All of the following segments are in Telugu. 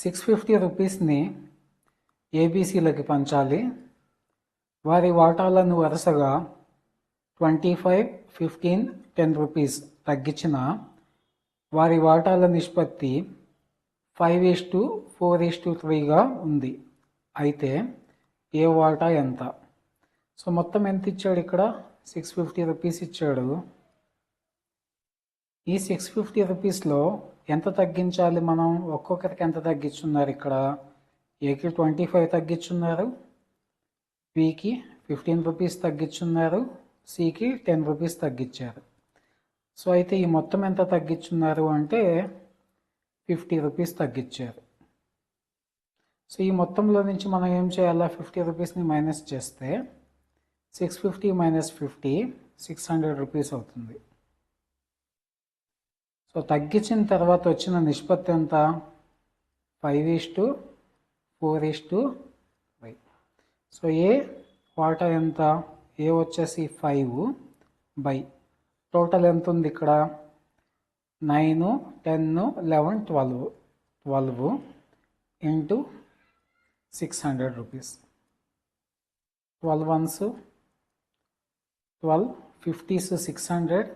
650 రూపీస్ని ఏబీసీలకి పంచాలి. వారి వాటాలను వరుసగా 25, 15, 10 రూపీస్ తగ్గించిన వారి వాటాల నిష్పత్తి 5:4:3గా ఉంది. అయితే ఏ వాటా ఎంత? సో మొత్తం ఎంత ఇచ్చాడు? ఇక్కడ 650 రూపీస్ ఇచ్చాడు. ఈ 650 రూపీస్లో ఎంత తగ్గించాలి మనం? ఒక్కొక్కరికి ఎంత తగ్గించున్నారు? ఇక్కడ ఏకి 25 తగ్గించున్నారు, బికి 15 రూపీస్ తగ్గించున్నారు, సికి 10 రూపీస్ తగ్గించారు. సో అయితే ఈ మొత్తం ఎంత తగ్గించున్నారు అంటే 50 రూపీస్ తగ్గించారు. సో ఈ మొత్తంలో నుంచి మనం ఏం చేయాలా? 50 రూపీస్ని మైనస్ చేస్తే 650 మైనస్ 50 600 రూపీస్ అవుతుంది. సో తగ్గించిన తర్వాత వచ్చిన నిష్పత్తి ఎంత? 5:4:3. సో ఏ వాటా ఎంత? ఏ వచ్చేసి 5 బై టోటల్ ఎంత ఉంది ఇక్కడ? 9, 10, 11, 12 into 600 rupees. 12 ones 12, 50s 600,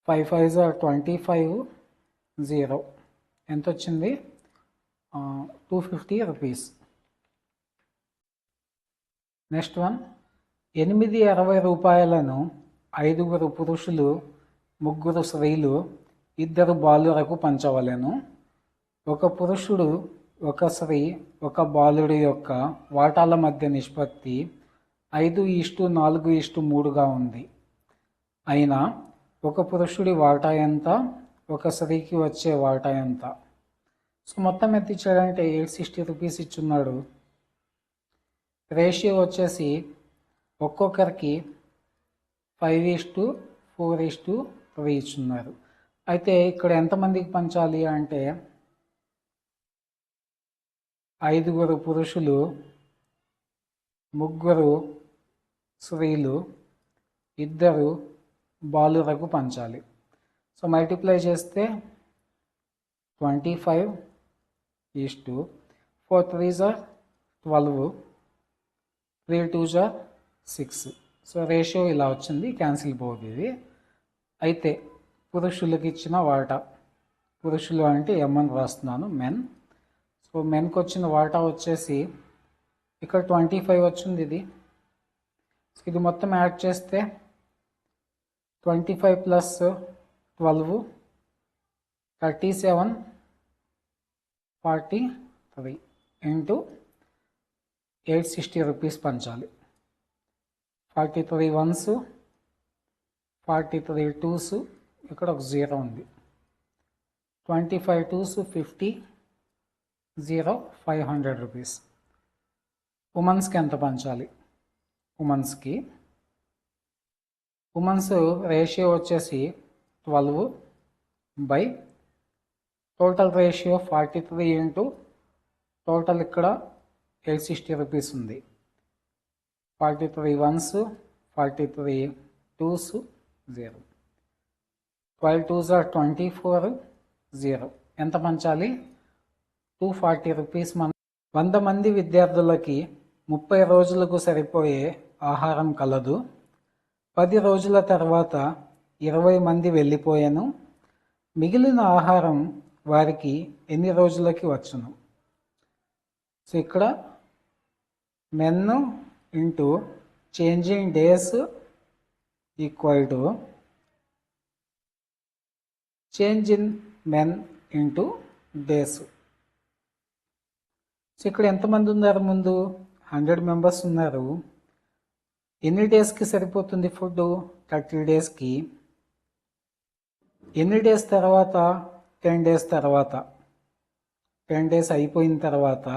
5 5s 25, 0 ఎంత వచ్చింది? 250 రూపీస్. నెక్స్ట్ వన్, 860 రూపాయలను 5 పురుషులు, 3 స్త్రీలు, 2 బాలురకు పంచవలెను. ఒక పురుషుడు, ఒక స్త్రీ, ఒక బాలుడి యొక్క వాటాల మధ్య నిష్పత్తి 5:4:3గా ఉంది. అయినా ఒక పురుషుడి వాటా ఎంత? ఒక స్త్రీకి వచ్చే వాటా ఎంత? సో మొత్తం ఎంత ఇచ్చాడంటే 860 రూపీస్ ఇచ్చున్నాడు. రేషియో వచ్చేసి ఒక్కొక్కరికి 5:4:3 ఇచ్చున్నారు. అయితే ఇక్కడ ఎంతమందికి పంచాలి అంటే 5 పురుషులు, 3 స్త్రీలు, 2 బాలురకు పంచాలి. సో మల్టిప్లై చేస్తే 25:4 3s 12, 3 2s 6. సో రేషియో ఇలా వచ్చింది. క్యాన్సిల్ పోతుంది. అయితే పురుషులకు ఇచ్చిన వాటా, పురుషులు అంటే ఎమ్మని రాస్తున్నాను, మెన్. సో మెన్కి వచ్చిన వాటా వచ్చేసి ఇక్కడ 25 వచ్చింది. ఇది మొత్తం యాడ్ చేస్తే 25 ప్లస్ 12 37, 43 ఇంటూ 860 రూపీస్ పంచాలి. 43 ones, 43 2s, ఇక్కడ ఒక 0 ఉంది. 25 2s 50, 0 500 రూపీస్. ఉమెన్స్కి ఎంత పంచాలి? ఉమెన్స్కి ఉమెన్స్ రేషియో వచ్చేసి 12 by total ratio 43 into total ఇక్కడ 860 రూపీస్ ఉంది. 43 ones, 43 2s 0, 12 2s 24, 0 ఎంత పంచాలి? 240 రూపీస్. 100 మంది విద్యార్థులకి 30 రోజులకు సరిపోయే ఆహారం కలదు. 10 రోజుల తర్వాత 20 మంది వెళ్ళిపోయాను. మిగిలిన ఆహారం వారికి ఎన్ని రోజులకి వచ్చును? సో ఇక్కడ men into changing days equal to change in men into days. So ఇక్కడ ఎంతమంది ఉన్నారు? ముందు 100 మెంబర్స్ ఉన్నారు. ఎన్ని డేస్కి సరిపోతుంది ఫుడ్? 30 డేస్కి. ఎన్ని డేస్ తర్వాత? 10 డేస్ తర్వాత. 10 డేస్ అయిపోయిన తర్వాత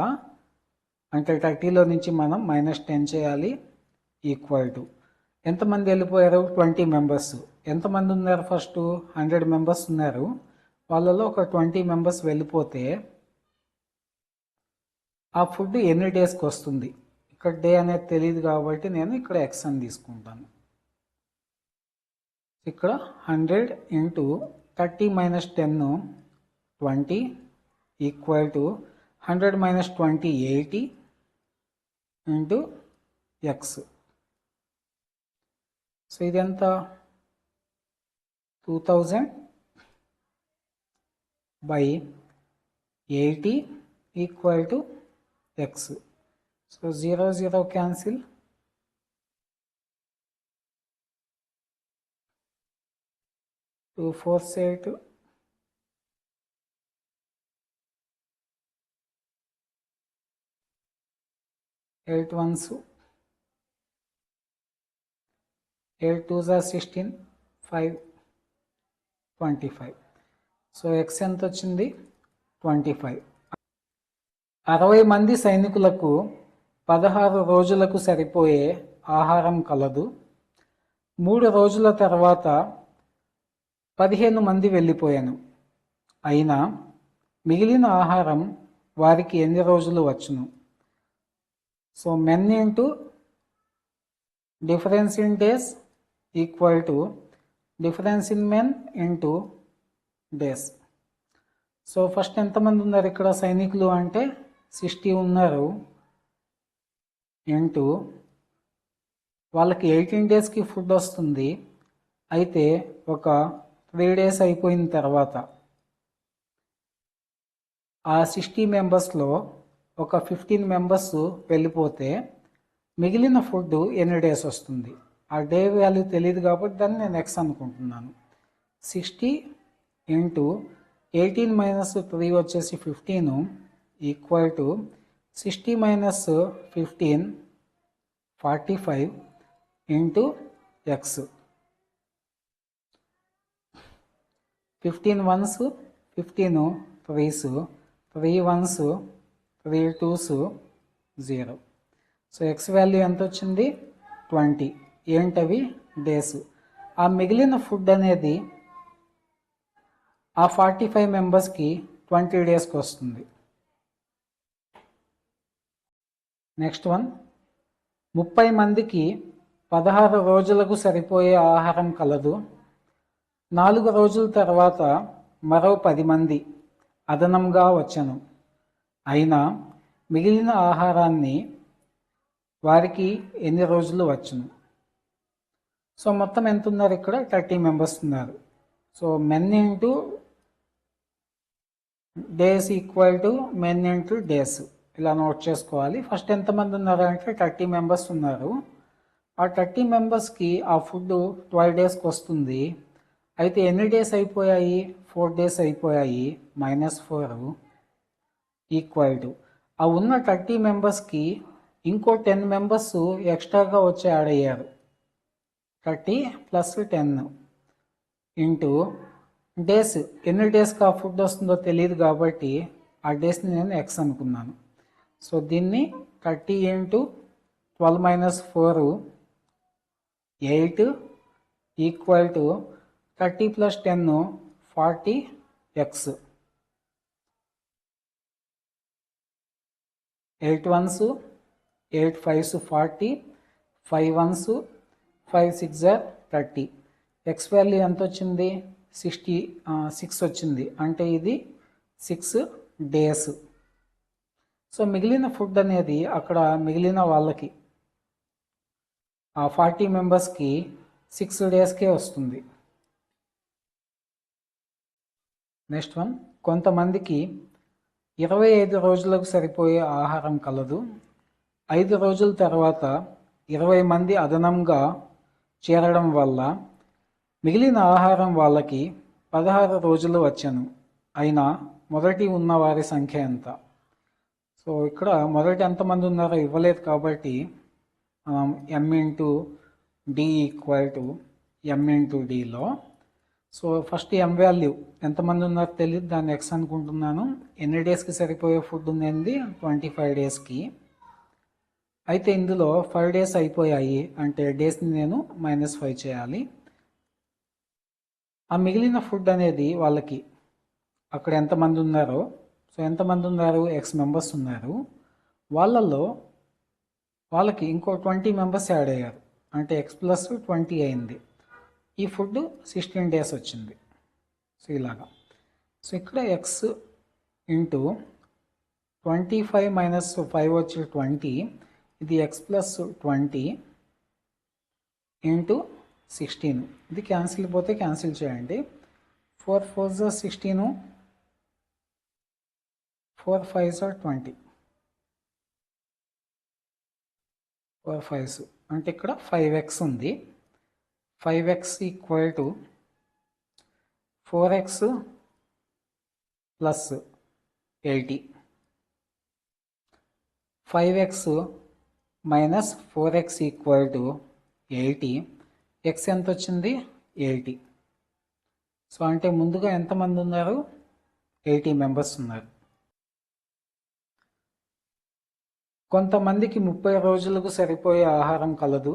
అంటే 30లో నుంచి మనం -10 చేయాలి. ఈక్వల్ టు ఎంతమంది వెళ్ళిపోయారు? 20 మెంబర్స్. ఎంతమంది ఉన్నారు? ఫస్ట్ 100 మెంబర్స్ ఉన్నారు. వాళ్ళలో ఒక 20 మెంబర్స్ వెళ్ళిపోతే ఆ ఫుడ్ ఎన్ని డేస్కి వస్తుంది? ఇక్కడ డే అనేది తెలియదు కాబట్టి నేను ఇక్కడ ఎక్స్ అని తీసుకుంటాను. ఇక్కడ 100 into 30 - 10 20 equal to 100 minus 20 80 into X. So ఇదెంత 2000 by 80 equal to X. So 0 0 cancel. 2 4s 8, 8 1s, 8 2s are 16, 5 25. So X ఎంత వచ్చింది 25. 60 మంది సైనికులకు 16 రోజులకు సరిపోయే ఆహారం కలదు. 3 రోజుల తర్వాత 15 మంది వెళ్ళిపోయాను. అయినా మిగిలిన ఆహారం వారికి ఎన్ని రోజులు వచ్చును? So men into difference in days equal to difference in men into days. So first ఎంతమంది ఉన్నారు ఇక్కడ సైనికులు అంటే 60 ఉన్నారు ఇంటూ వాళ్ళకి 18 డేస్కి ఫుడ్ వస్తుంది. అయితే ఒక 3 డేస్ అయిపోయిన తర్వాత ఆ 60 మెంబర్స్లో ఒక 15 మెంబర్స్ వెళ్ళిపోతే మిగిలిన ఫుడ్ ఎన్ని డేస్ వస్తుంది? ఆ డే వాల్యూ తెలియదు కాబట్టి దాన్ని నేను ఎక్స్ అనుకుంటున్నాను. 60 ఇంటూ 18 మైనస్ 3 వచ్చేసి 15 equal to 60 minus 15 45 into X. 15 1s 15 3s, 3 1s 3 2s 0. So X value ఎంత వచ్చింది 20. ఏంటవి డేస్. ఆ మిగిలిన ఫుడ్ అనేది ఆ 45 మెంబర్స్కి 20 డేస్కి వస్తుంది. నెక్స్ట్ వన్ 30 మందికి 16 రోజులకు సరిపోయే ఆహారం కలదు. 4 రోజుల తర్వాత మరో 10 మంది అదనంగా వచ్చాను. అయినా మిగిలిన ఆహారాన్ని వారికి ఎన్ని రోజులు వచ్చును? సో మొత్తం ఎంత ఉన్నారు ఇక్కడ 30 మెంబర్స్ ఉన్నారు. So men into days equal to men into days ఇలా నోట్ చేసుకోవాలి. ఫస్ట్ ఎంతమంది ఉన్నారు అంటే 30 మెంబర్స్ ఉన్నారు. ఆ 30 మెంబర్స్కి ఆ ఫుడ్ 12 డేస్కి వస్తుంది. అయితే ఎన్ని డేస్ అయిపోయాయి 4 డేస్ అయిపోయాయి. -4 ఈక్వల్ టు ఆ ఉన్న 30 మెంబర్స్కి ఇంకో 10 మెంబర్స్ ఎక్స్ట్రాగా వచ్చి యాడ్ అయ్యారు. 30 ప్లస్ 10 ఇంటూ డేస్. ఎన్ని డేస్కి ఆ ఫుడ్ వస్తుందో తెలియదు కాబట్టి ఆ డేస్ని నేను ఎక్స్ అనుకున్నాను. సో దీన్ని 30 into 12 - 4 8 equal to 30 + 10 40 X. 8 1s 8 5s 40, 5 1s 5 6 30. X value ఎంత వచ్చింది 6 వచ్చింది. అంటే ఇది 6 డేస్. సో మిగిలిన ఫుడ్ అనేది అక్కడ మిగిలిన వాళ్ళకి ఆ 40 మెంబర్స్కి 6 డేస్కే వస్తుంది. నెక్స్ట్ వన్ కొంతమందికి 25 రోజులకు సరిపోయే ఆహారం కలదు. 5 రోజుల తర్వాత 20 మంది అదనంగా చేరడం వల్ల మిగిలిన ఆహారం వాళ్ళకి 16 రోజులు వచ్చాను. అయినా మొదటి ఉన్న వారి సంఖ్య ఎంత? సో ఇక్కడ మొదటి ఎంతమంది ఉన్నారో ఇవ్వలేదు కాబట్టి మనం m into D equal to m into డిలో సో ఫస్ట్ m వాల్యూ ఎంతమంది ఉన్నారో తెలియదు, దాన్ని x అనుకుంటున్నాను. ఎన్ని డేస్కి సరిపోయే ఫుడ్ ఉంది 25 డేస్కి. అయితే ఇందులో 5 డేస్ అయిపోయాయి అంటే డేస్ని నేను -5 చేయాలి. ఆ మిగిలిన ఫుడ్ అనేది వాళ్ళకి అక్కడ ఎంతమంది ఉన్నారో, సో ఎంతమంది ఉన్నారు x మెంబర్స్ ఉన్నారు, వాళ్ళకి ఇంకో 20 మెంబర్స్ యాడ్ అయ్యారు అంటే x + 20 అయింది. ఈ ఫుడ్ 16 డేస్ వచ్చింది. సో ఇలాగా సో ఇక్కడ ఎక్స్ ఇంటూ 25 మైనస్ 5 వచ్చి 20, ఇది ఎక్స్ ప్లస్ 20 ఇంటూ 16. ఇది క్యాన్సిల్ పోతే క్యాన్సిల్ చేయండి. 4 4 16, 4 5 20, 4 5 అంటే ఇక్కడ 5x ఉంది. 5x equal to 4x plus 80. 5x minus 4x equal to 80. X ఎంత వచ్చింది? 80. సో అంటే ముందుగా ఎంతమంది ఉన్నారు? 80 మెంబర్స్ ఉన్నారు. కొంతమందికి 30 రోజులకు సరిపోయే ఆహారం కలదు.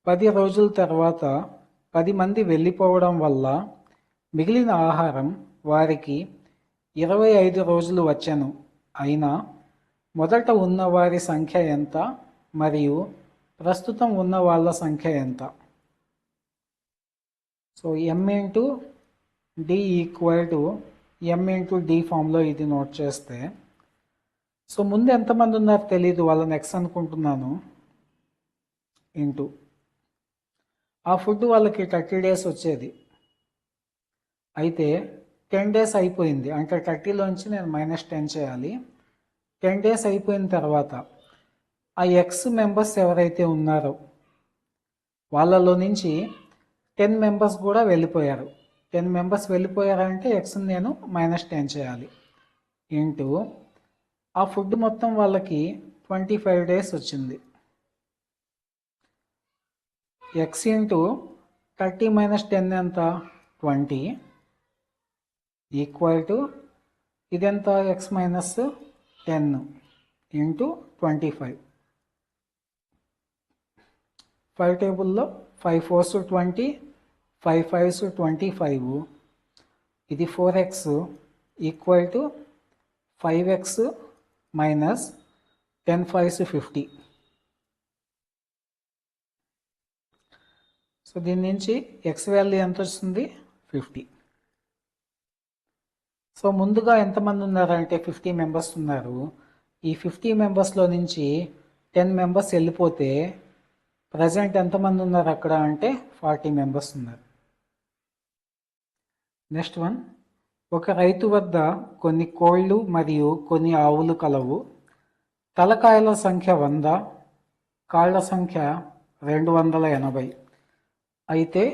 10 రోజుల తర్వాత 10 మంది వెళ్ళిపోవడం వల్ల మిగిలిన ఆహారం వారికి 25 రోజులు వచ్చెను. అయినా మొదట ఉన్నవారి సంఖ్య ఎంత మరియు ప్రస్తుతం ఉన్న వాళ్ళ సంఖ్య ఎంత? So m into D equal to m into D ఫామ్లో ఇది నోట్ చేస్తే, సో ముందు ఎంతమంది ఉన్నారు తెలీదు, వాళ్ళని ఎక్స్ అనుకుంటున్నాను, ఇంటూ ఆ ఫుడ్ వాళ్ళకి 30 డేస్ వచ్చేది. అయితే 10 డేస్ అయిపోయింది, అంటే 30లోంచి నేను -10 చేయాలి. 10 డేస్ అయిపోయిన తర్వాత ఆ ఎక్స్ మెంబర్స్ ఎవరైతే ఉన్నారో వాళ్ళలో నుంచి 10 మెంబర్స్ కూడా వెళ్ళిపోయారు. 10 మెంబర్స్ వెళ్ళిపోయారంటే ఎక్స్ని నేను -10 చేయాలి. ఇంటూ ఆ ఫుడ్ మొత్తం వాళ్ళకి 25 డేస్ వచ్చింది. ఎక్స్ ఇంటూ 30 - 10 ఎంత? 20 ఈక్వల్ టు ఇదెంత? X minus 10 into 25. 5 టేబుల్లో 5 4s 20, 5 5s 25. ఇది 4x equal to 5x minus 10 5s 50. So దీని నుంచి ఎక్స్ వాల్యూ ఎంత వస్తుంది? 50. సో ముందుగా ఎంతమంది ఉన్నారంటే 50 మెంబర్స్ ఉన్నారు. ఈ 50 మెంబర్స్లో నుంచి 10 మెంబర్స్ వెళ్ళిపోతే ప్రజెంట్ ఎంతమంది ఉన్నారు అక్కడ అంటే 40 మెంబర్స్ ఉన్నారు. నెక్స్ట్ వన్, ఒక రైతు వద్ద కొన్ని కోళ్ళు మరియు కొన్ని ఆవులు కలవు. తలకాయల సంఖ్య 100, కాళ్ళ సంఖ్య 280. అయితే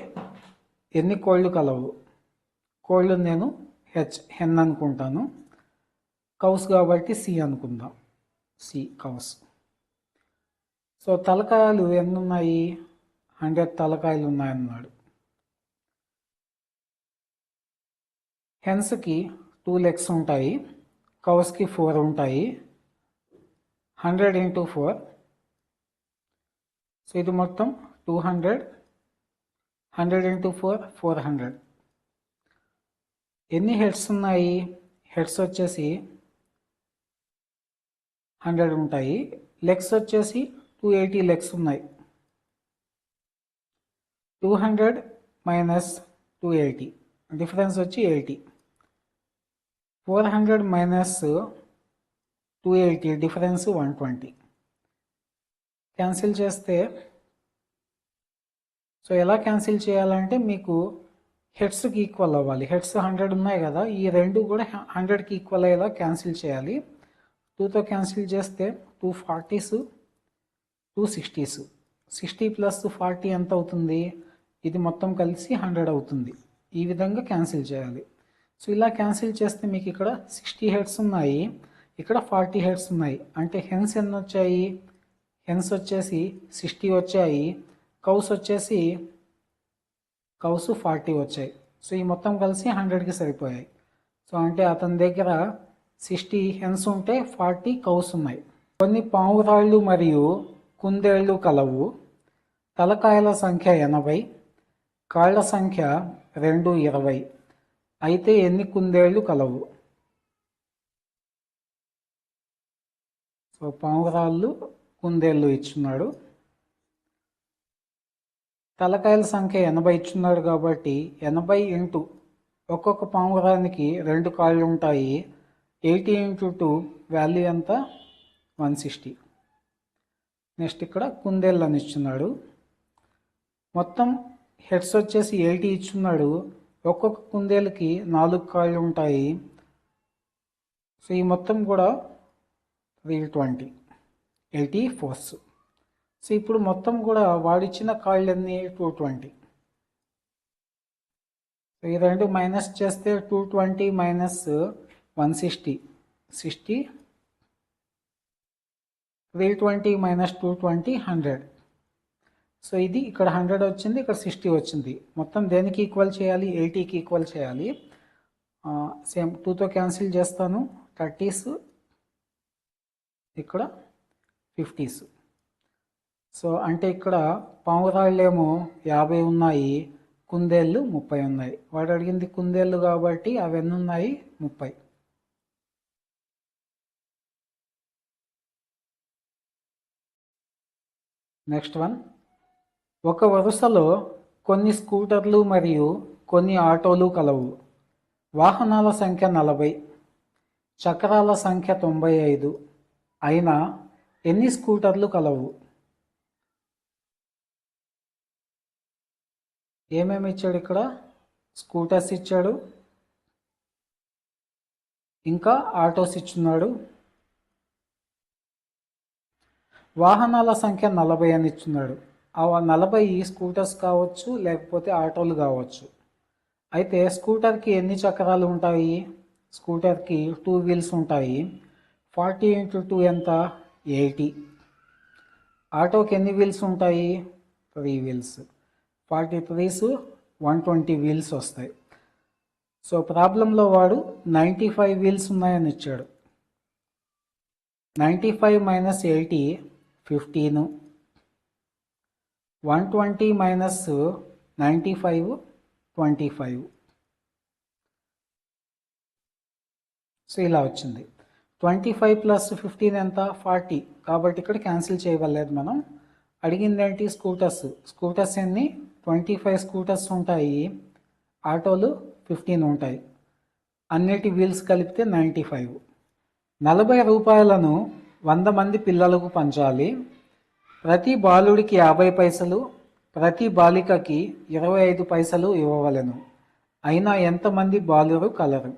ఎన్ని కోళ్ళు కలవు? కోళ్ళు నేను హెన్ అనుకుంటాను, కౌస్ కాబట్టి సి అనుకుందాం. C cows. సో తలకాయలు ఎన్ని ఉన్నాయి? 100 తలకాయలు ఉన్నాయన్నాడు. హెన్స్కి 2 లెగ్స్ ఉంటాయి, కౌస్కి 4 ఉంటాయి. 100 × 4, సో ఇది మొత్తం 200. 100 × 4 400. ఎన్ని హెడ్స్ ఉన్నాయి? హెడ్స్ వచ్చేసి 100 ఉంటాయి. లెగ్స్ వచ్చేసి 280 లెగ్స్ ఉన్నాయి. 200 మైనస్ 280 డిఫరెన్స్ వచ్చి 80. 400 మైనస్ 280 డిఫరెన్స్ 120. క్యాన్సిల్ చేస్తే, సో ఎలా క్యాన్సిల్ చేయాలంటే మీకు హెడ్స్కి ఈక్వల్ అవ్వాలి. హెడ్స్ 100 ఉన్నాయి కదా, ఈ రెండు కూడా 100కి ఈక్వల్ అయ్యేలా క్యాన్సిల్ చేయాలి. 2తో క్యాన్సిల్ చేస్తే 2 40s 2 60s. 60 + 40 ఎంత అవుతుంది? ఇది మొత్తం కలిసి 100 అవుతుంది. ఈ విధంగా క్యాన్సిల్ చేయాలి. సో ఇలా క్యాన్సిల్ చేస్తే మీకు ఇక్కడ 60 హెడ్స్ ఉన్నాయి, ఇక్కడ 40 హెడ్స్ ఉన్నాయి. అంటే హెన్స్ ఎన్ని వచ్చాయి? హెన్స్ వచ్చేసి 60 వచ్చాయి, కౌస్ వచ్చేసి 40 వచ్చాయి. సో ఈ మొత్తం కలిసి 100కి సరిపోయాయి. సో అంటే అతని దగ్గర 60 హెన్స్ ఉంటే 40 కౌస్ ఉన్నాయి. కొన్ని పావురాళ్ళు మరియు కుందేళ్ళు కలవు. తలకాయల సంఖ్య 80, కాళ్ళ సంఖ్య 220. అయితే ఎన్ని కుందేళ్ళు కలవు? సో పావురాళ్ళు కుందేళ్ళు ఇచ్చున్నాడు. తలకాయల సంఖ్య 80 ఇచ్చున్నాడు కాబట్టి 80 × ఒక్కొక్క పావురానికి 2 కాళ్ళు ఉంటాయి. 80 ఇంటూ 2 వాల్యూ ఎంత? 160. నెక్స్ట్ ఇక్కడ కుందేళ్ళు అని ఇచ్చున్నాడు. మొత్తం హెడ్స్ వచ్చేసి 80 ఇచ్చున్నాడు. ఒక్కొక్క కుందేలుకి 4 కాళ్ళు ఉంటాయి. సో ఈ మొత్తం కూడా 320, 80 ఫోర్స్. సో ఇప్పుడు మొత్తం కూడా వాడిచ్చిన కాళ్ళన్నీ 220. సో ఈ రెండు మైనస్ చేస్తే 220 మైనస్ 160, 60. 320 మైనస్ 220, 100. సో ఇది ఇక్కడ 100 వచ్చింది, ఇక్కడ 60 వచ్చింది. మొత్తం దేనికి ఈక్వల్ చేయాలి? 80కి ఈక్వల్ చేయాలి. సేమ్ 2తో క్యాన్సిల్ చేస్తాను. 30s, ఇక్కడ 50s. సో అంటే ఇక్కడ పావురాళ్ళేమో 50 ఉన్నాయి, కుందేళ్ళు 30 ఉన్నాయి. వాడు అడిగింది కుందేళ్ళు కాబట్టి అవి ఎన్ని ఉన్నాయి? 30. నెక్స్ట్ వన్, ఒక వరుసలో కొన్ని స్కూటర్లు మరియు కొన్ని ఆటోలు కలవు. వాహనాల సంఖ్య 40, చక్రాల సంఖ్య 95 అయినా ఎన్ని స్కూటర్లు కలవు? ఏమేమి ఇచ్చాడు ఇక్కడ? స్కూటర్స్ ఇచ్చాడు, ఇంకా ఆటోస్ ఇచ్చున్నాడు. వాహనాల సంఖ్య 40 అని ఇచ్చున్నాడు. ఆ 40 స్కూటర్స్ కావచ్చు, లేకపోతే ఆటోలు కావచ్చు. అయితే స్కూటర్కి ఎన్ని చక్రాలు ఉంటాయి? స్కూటర్కి 2 వీల్స్ ఉంటాయి. 40 ఇంటూ 2 ఎంత? 80. ఆటోకి ఎన్ని వీల్స్ ఉంటాయి? 3 వీల్స్. 43s 120 వీల్స్ వస్తాయి. సో ప్రాబ్లంలో వాడు 95 వీల్స్ ఉన్నాయని ఇచ్చాడు. 95 మైనస్ 80, 15. 120 మైనస్ 95, 25. సో ఇలా వచ్చింది. 25 ప్లస్ 15 ఎంత? 40. కాబట్టి ఇక్కడ క్యాన్సిల్ చేయవలేదు మనం. అడిగింది ఏంటి? స్కూటర్స్. స్కూటర్స్ ఎన్ని? 25 స్కూటర్స్ ఉంటాయి, ఆటోలు 15 ఉంటాయి. అన్నిటి వీల్స్ కలిపితే 95. 40 రూపాయలను 100 మంది పిల్లలకు పంచాలి. ప్రతి బాలుడికి 50 పైసలు, ప్రతి బాలికకి 25 పైసలు ఇవ్వవలెను. అయినా ఎంతమంది బాలురు కలరు?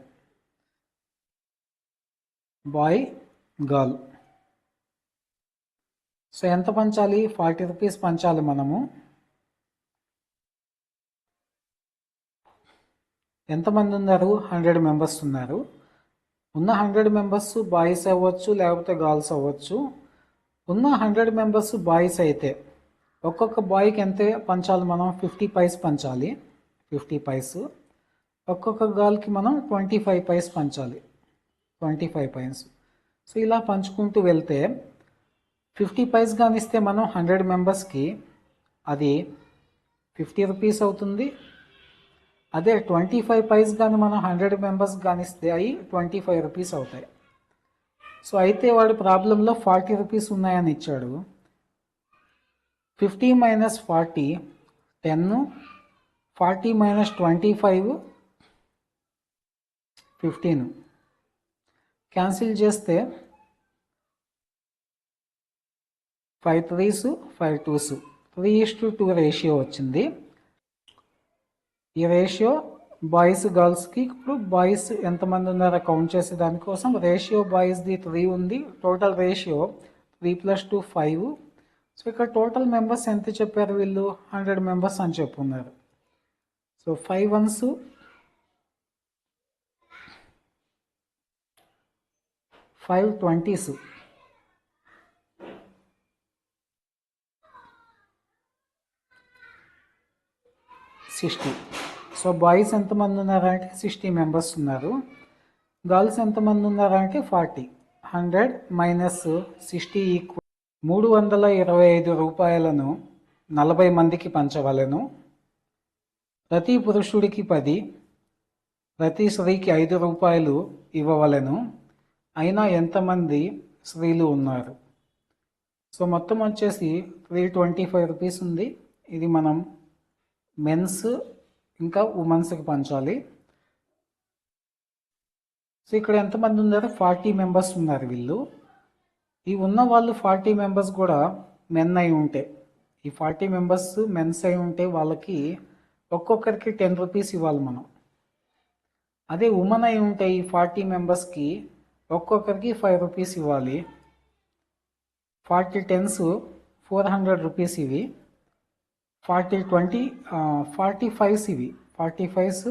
Bye, girl. సో ఎంత పంచాలి? 40 రూపీస్ పంచాలి మనము. ఎంతమంది ఉన్నారు? 100 మెంబర్స్ ఉన్నారు. ఉన్న 100 మెంబర్స్ బాయ్స్ అవ్వచ్చు, లేకపోతే గర్ల్స్ అవ్వచ్చు. ఉన్న 100 మెంబర్స్ బాయ్స్ అయితే ఒక్కొక్క బాయ్కి ఎంత పంచాలి మనం? 50 పైస్ పంచాలి, 50 పైస్. ఒక్కొక్క గర్ల్కి మనం 25 పైస్ పంచాలి, 25 పైస్. సో ఇలా పంచుకుంటూ వెళ్తే 50 పైస్ కానిస్తే మనం 100 మెంబర్స్కి అది 50 రూపీస్ అవుతుంది. అదే 25 పైస్ కానీ మనం 100 మెంబర్స్ కానిస్తే అవి 25 రూపీస్ అవుతాయి. సో అయితే వాడు ప్రాబ్లంలో 40 రూపీస్ ఉన్నాయని ఇచ్చాడు. 50 మైనస్ 40, 10. 40 మైనస్ 25, 15. క్యాన్సిల్ చేస్తే 5 3s, 5 2s, 3:2 రేషియో వచ్చింది. ఈ రేషియో బాయ్స్ గర్ల్స్కి. ఇప్పుడు బాయ్స్ ఎంతమంది ఉన్నారో కౌంట్ చేసే దానికోసం రేషియో బాయ్స్ది 3 ఉంది. Total ratio 3 + 2 5. సో ఇక్కడ టోటల్ మెంబర్స్ ఎంత చెప్పారు వీళ్ళు? 100 మెంబర్స్ అని చెప్పున్నారు. So 5 1s, 5 20s, 60. So boys ఎంతమంది ఉన్నారంటే 60 మెంబర్స్ ఉన్నారు. గర్ల్స్ ఎంతమంది ఉన్నారంటే 40. 100 మైనస్ 60 ఈక్వల్ 325 రూపాయలను 40 మందికి పంచవలెను. ప్రతి పురుషుడికి 10, ప్రతి స్త్రీకి 5 రూపాయలు ఇవ్వవలెను. అయినా ఎంతమంది స్త్రీలు ఉన్నారు? సో మొత్తం వచ్చేసి 325 రూపీస్ ఉంది. ఇది మనం మెన్స్ ఇంకా ఉమెన్స్కి పంచాలి. సో ఇక్కడ ఎంతమంది ఉన్నారు? 40 మెంబర్స్ ఉన్నారు వీళ్ళు. ఈ ఉన్న వాళ్ళు 40 మెంబర్స్ కూడా మెన్ అయి ఉంటే, ఈ 40 మెంబర్స్ మెన్స్ అయి ఉంటే వాళ్ళకి ఒక్కొక్కరికి 10 రూపీస్ ఇవ్వాలి మనం. అదే ఉమెన్ అయి ఉంటే ఈ 40 మెంబర్స్కి ఒక్కొక్కరికి 5 రూపీస్ ఇవ్వాలి. 40 టెన్స్ 400 రూపీస్ ఇవి. 45s ఇవి. 45s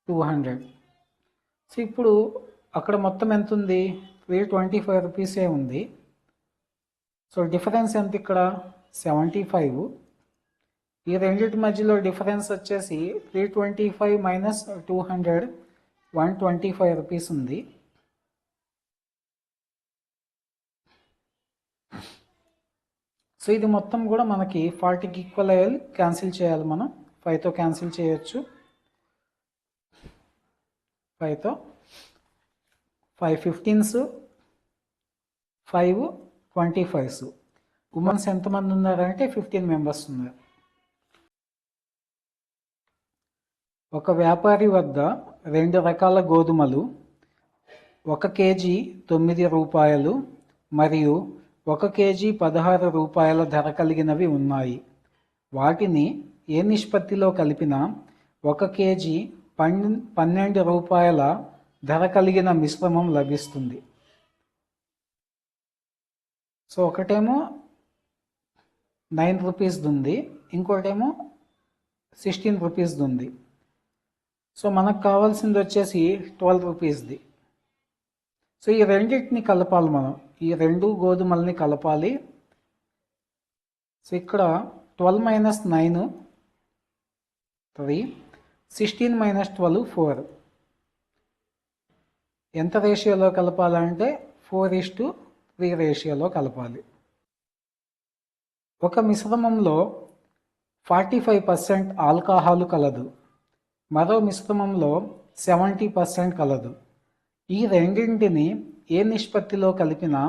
200. సో ఇప్పుడు అక్కడ మొత్తం ఎంత ఉంది? 325 రూపీసే ఉంది. సో డిఫరెన్స్ ఎంత ఇక్కడ? 75. ఈ రెండింటి మధ్యలో డిఫరెన్స్ వచ్చేసి 325 మైనస్ 200 125 రూపీస్ ఉంది. సో ఇది మొత్తం కూడా మనకి 40కి ఈక్వల్ అయ్యాలి. క్యాన్సిల్ చేయాలి మనం. 5తో క్యాన్సిల్ చేయొచ్చు. 5తో 5 15s 5 25s. ఉమెన్స్ ఎంతమంది ఉన్నారంటే 15 మెంబర్స్ ఉన్నారు. ఒక వ్యాపారి వద్ద 2 రకాల గోధుమలు 1 కేజీ 9 రూపాయలు మరియు 1 కేజీ 16 రూపాయల ధర కలిగినవి ఉన్నాయి. వాటిని ఏ నిష్పత్తిలో కలిపినా 1 కేజీ 12 రూపాయల ధర కలిగిన మిశ్రమం లభిస్తుంది. సో ఒకటేమో 9 రూపీస్ ఉంది, ఇంకోటేమో 16 రూపీస్ ఉంది. సో మనకు కావాల్సింది వచ్చేసి 12 రూపీస్ది. సో ఈ రెండింటిని కలపాలి మనం. ఈ 2 గోధుమల్ని కలపాలి. సో ఇక్కడ 12 మైనస్ 9 3, 16 మైనస్ 12 4. ఎంత రేషియోలో కలపాలంటే 4:3 రేషియోలో కలపాలి. ఒక మిశ్రమంలో 45% ఆల్కహాల్ కలదు, మరో మిశ్రమంలో 70% కలదు. ఈ రెండింటిని ఏ నిష్పత్తిలో కలిపినా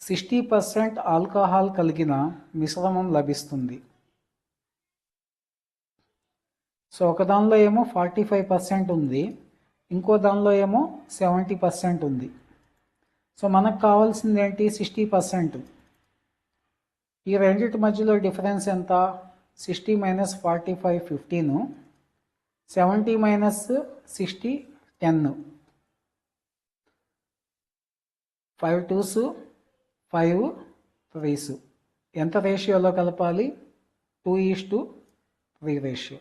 60% ఆల్కహాల్ కలిగిన మిశ్రమం లభిస్తుంది. సో ఒక దానిలో ఏమో 45% ఉంది, ఇంకో దానిలో ఏమో 70% ఉంది. సో మనకు కావాల్సింది ఏంటి? 60%. ఈ రెండింటి మధ్యలో డిఫరెన్స్ ఎంత? 60 మైనస్ 45 15, 70 మైనస్ 60 10. 5 2s 5 3s. ఎంత రేషియోలో కలపాలి? 2:3 రేషియో.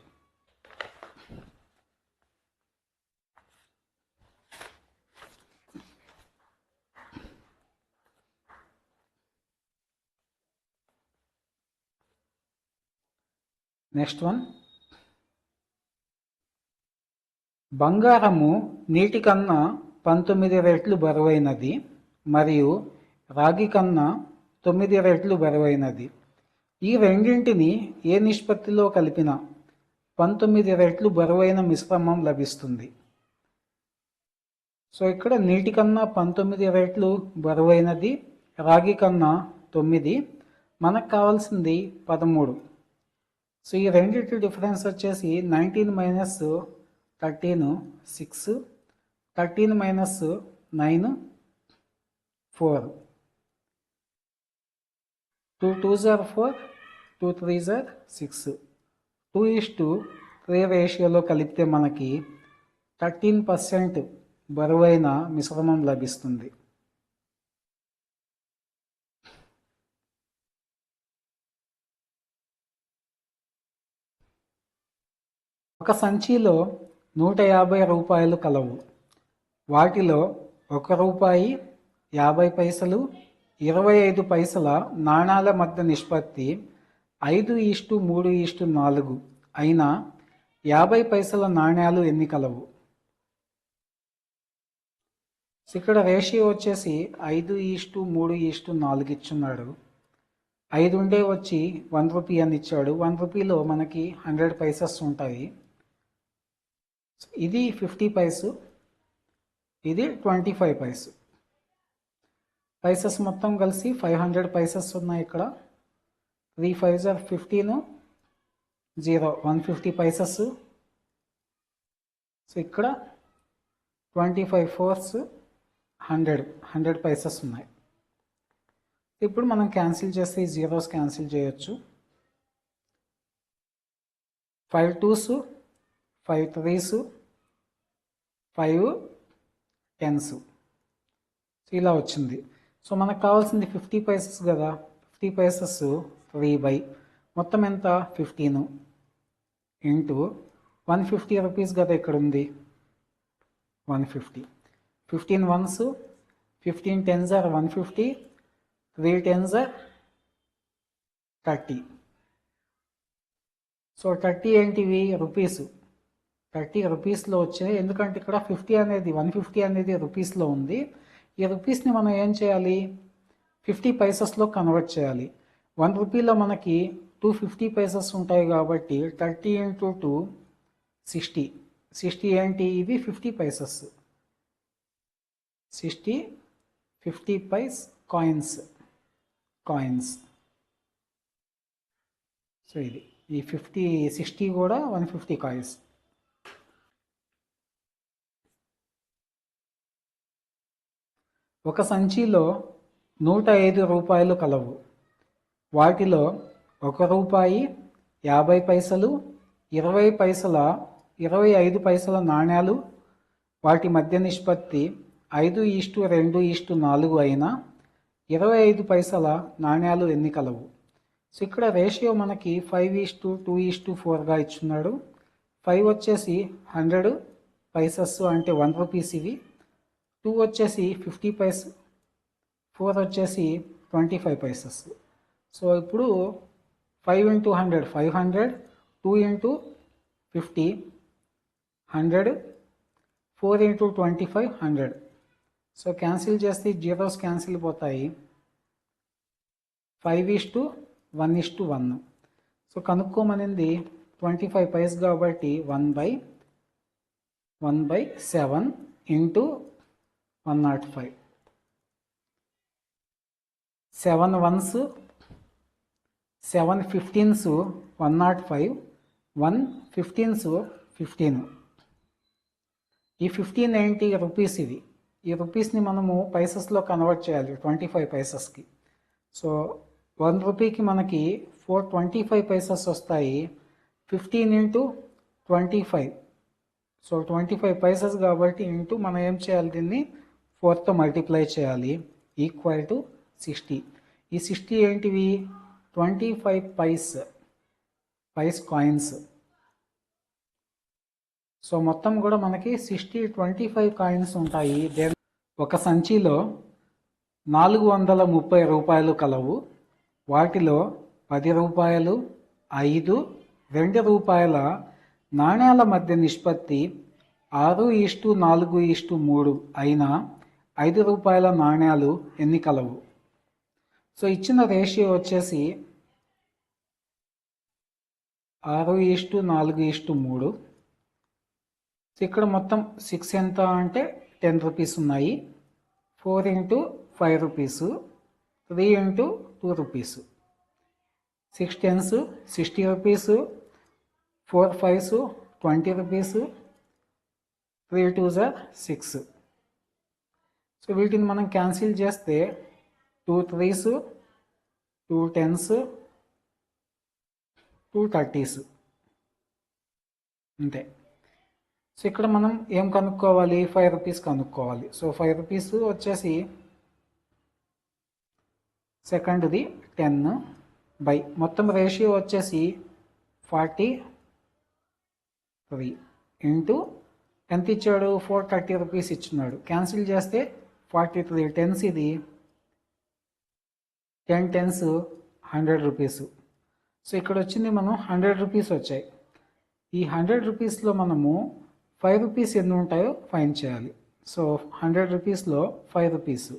Next one. బంగారము నీటి కన్నా 19 రెట్లు బరువైనది మరియు రాగి కన్నా 9 రెట్లు బరువైనది. ఈ రెండింటిని ఏ నిష్పత్తిలో కలిపినా 19 రెట్లు బరువైన మిశ్రమం లభిస్తుంది. సో ఇక్కడ నీటి కన్నా 19 రెట్లు బరువైనది, రాగి కన్నా 9, మనకు కావాల్సింది 13. సో ఈ రెండింటి డిఫరెన్స్ వచ్చేసి 19 minus 13 6, 13 minus 9 4. 2 2s are 4, 2 3s are 6. 2:3 రేషియోలో కలిపితే మనకి 13% బరువైన మిశ్రమం లభిస్తుంది. ఒక సంచిలో 150 రూపాయలు కలవు. వాటిలో 1 రూపాయి 50 పైసలు 25 పైసల నాణాల మధ్య నిష్పత్తి 5:3:4 అయినా 50 పైసల నాణ్యాలు ఎన్ని కలవు? ఇక్కడ రేషియో వచ్చేసి 5:3:4 ఇచ్చున్నాడు. 5 ఉండే వచ్చి 1 రూపీ అని ఇచ్చాడు. 1 రూపీలో మనకి 100 పైసెస్ ఉంటాయి. ఇది 50 పైసు, ఇది 25 పైసు. పైసెస్ మొత్తం కలిసి 500 పైసెస్ ఉన్నాయి ఇక్కడ. 3 5s are 15, 0 150 పైసెస్. సో ఇక్కడ 25 4s 100 పైసెస్ ఉన్నాయి. ఇప్పుడు మనం క్యాన్సిల్ చేస్తే ఈ జీరోస్ క్యాన్సిల్ చేయొచ్చు. 5 2s 5 3s 5 10s. సో ఇలా వచ్చింది. సో మనకు కావాల్సింది 50 పైసెస్ కదా, 50 పైసెస్ 3 బై మొత్తం ఎంత 15 ఇంటూ 150 రూపీస్ కదా ఇక్కడ ఉంది 150. 15 1s 15 10s are 150, 3 10s are 30. So 30 ఏంటివి రూపీస్, 30 రూపీస్లో వచ్చాయి. ఎందుకంటే ఇక్కడ 50 అనేది 150 అనేది రూపీస్లో ఉంది. ఈ రూపీస్ని మనం ఏం చేయాలి 50 పైసెస్లో కన్వర్ట్ చేయాలి. 1 రూపీలో మనకి 250 పైసెస్ ఉంటాయి కాబట్టి 30 ఇంటూ 2 60. 60 ఏంటి ఇవి 50 పైసెస్, 60 50 పైస్ కాయిన్స్. సో ఇది ఈ 60 కూడా 150 కాయిన్స్. ఒక సంచిలో 105 రూపాయలు కలవు. వాటిలో 1 రూపాయి 50 పైసలు, 20 పైసల 25 పైసల నాణ్యాలు, వాటి మధ్య నిష్పత్తి 5:2:4 అయినా 25 పైసల నాణ్యాలు ఎన్ని కలవు? సో ఇక్కడ రేషియో మనకి 5:2:4గా ఇచ్చున్నాడు. 5 వచ్చేసి 100 పైసెస్ అంటే 1 రూపీస్ ఇవి, 2 వచ్చేసి 50 పైస్, 4 వచ్చేసి 25 పైసెస్. సో ఇప్పుడు 5 into 100 500, 2 into 50 100, 4 into 25 100. So cancel చేస్తే జీరోస్ క్యాన్సిల్ పోతాయి. 5:1:1. సో కనుక్కోమనింది 25 పైస్ కాబట్టి 1/7 ఇంటూ 105. 7 1s 7 15s 105, 1 15s 15. ఈ 15 ఏంటి రూపీస్ ఇవి. ఈ రూపీస్ని మనము పైసెస్లో కన్వర్ట్ చేయాలి 25 పైసెస్కి. సో 1 రూపీకి మనకి 425 పైసెస్ వస్తాయి. 15 ఇంటూ 25, సో 25 పైసెస్ కాబట్టి ఇంటూ మనం ఏం చేయాలి దీన్ని 4తో మల్టిప్లై చేయాలి, ఈక్వల్ టు 60. ఈ 60 ఏంటివి 25 పైస్ కాయిన్స్. సో మొత్తం కూడా మనకి 25 కాయిన్స్ ఉంటాయి. ఒక సంచిలో 430 రూపాయలు కలవు. వాటిలో 10 రూపాయలు, 5, 2 రూపాయల నాణ్యాల మధ్య నిష్పత్తి 6:4:3 అయినా 5 రూపాయల నాణ్యాలు ఎన్ని కలవు? సో ఇచ్చిన రేషియో వచ్చేసి 6:4:3. ఇక్కడ మొత్తం 6 ఎంత అంటే 10 రూపీస్ ఉన్నాయి. 4 into 5 rupees, 3 into 2 rupees, 6 10s 60 rupees, 4 5s 20 rupees, 3 2s 6. So వీటిని మనం క్యాన్సిల్ చేస్తే 2 3s 2 10s 2 30s అంతే. సో ఇక్కడ మనం ఏం కనుక్కోవాలి 5 రూపీస్ కనుక్కోవాలి. సో 5 రూపీస్ వచ్చేసి సెకండ్ది 10 బై మొత్తం రేషియో వచ్చేసి 43 ఇంటూ ఎంత ఇచ్చాడు 430 రూపీస్ ఇచ్చున్నాడు. క్యాన్సిల్ చేస్తే 43 10s ఇది 10 10s 100 రూపీస్. సో ఇక్కడ వచ్చింది మనం 100 రూపీస్ వచ్చాయి. ఈ 100 రూపీస్లో మనము 5 రూపీస్ ఎన్ని ఉంటాయో ఫైండ్ చేయాలి. సో 100 రూపీస్లో 5 రూపీస్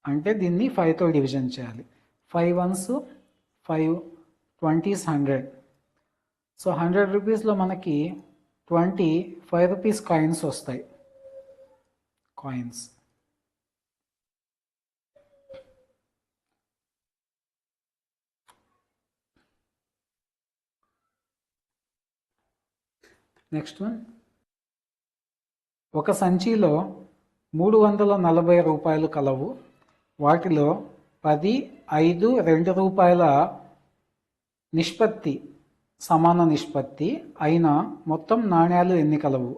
అంటే దీన్ని 5తో డివిజన్ చేయాలి. 5 1s 5, 20s 100. సో 100 రూపీస్లో మనకి 25 రూపీస్ కాయిన్స్ వస్తాయి. కాయిన్స్ నెక్స్ట్ వన్, ఒక సంచిలో 340 రూపాయలు కలవు. వాటిలో 10, 5, 2 రూపాయల నిష్పత్తి సమాన నిష్పత్తి అయిన మొత్తం నాణ్యాలు ఎన్ని కలవు?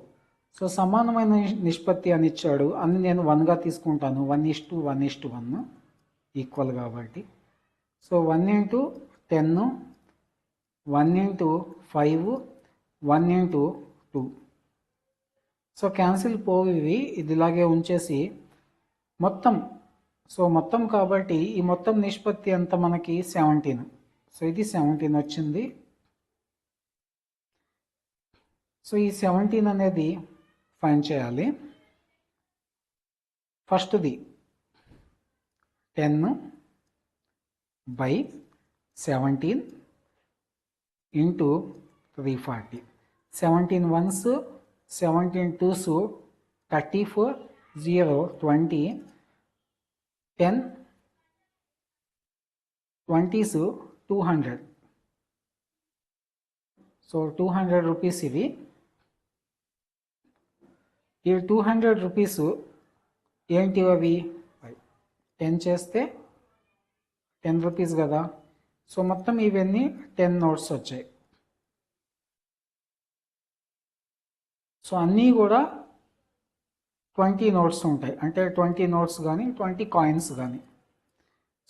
సో సమానమైన నిష్పత్తి అని ఇచ్చాడు, అని నేను 1గా తీసుకుంటాను. 1:1:1 ఈక్వల్ కాబట్టి. సో 1:10, 1:5, 1:2. సో క్యాన్సిల్ పోవి, ఇది ఇలాగే ఉంచేసి మొత్తం కాబట్టి ఈ మొత్తం నిష్పత్తి ఎంత మనకి 17. సో ఇది 17 వచ్చింది. సో ఈ 17 అనేది ఫైండ్ చేయాలి. ఫస్ట్ది 10/17 into 340. 17 ones, 17 twos 34, 0 20, 10 20s 200. So 200 rupees ఇవి. ఈ 200 రూపీస్ ఏంటి అవి? 10 చేస్తే 10 రూపీస్ కదా. సో మొత్తం ఇవన్నీ 10 నోట్స్ వచ్చాయి. సో అన్నీ కూడా 20 నోట్స్ ఉంటాయి, అంటే 20 నోట్స్ కానీ 20 కాయిన్స్ కానీ.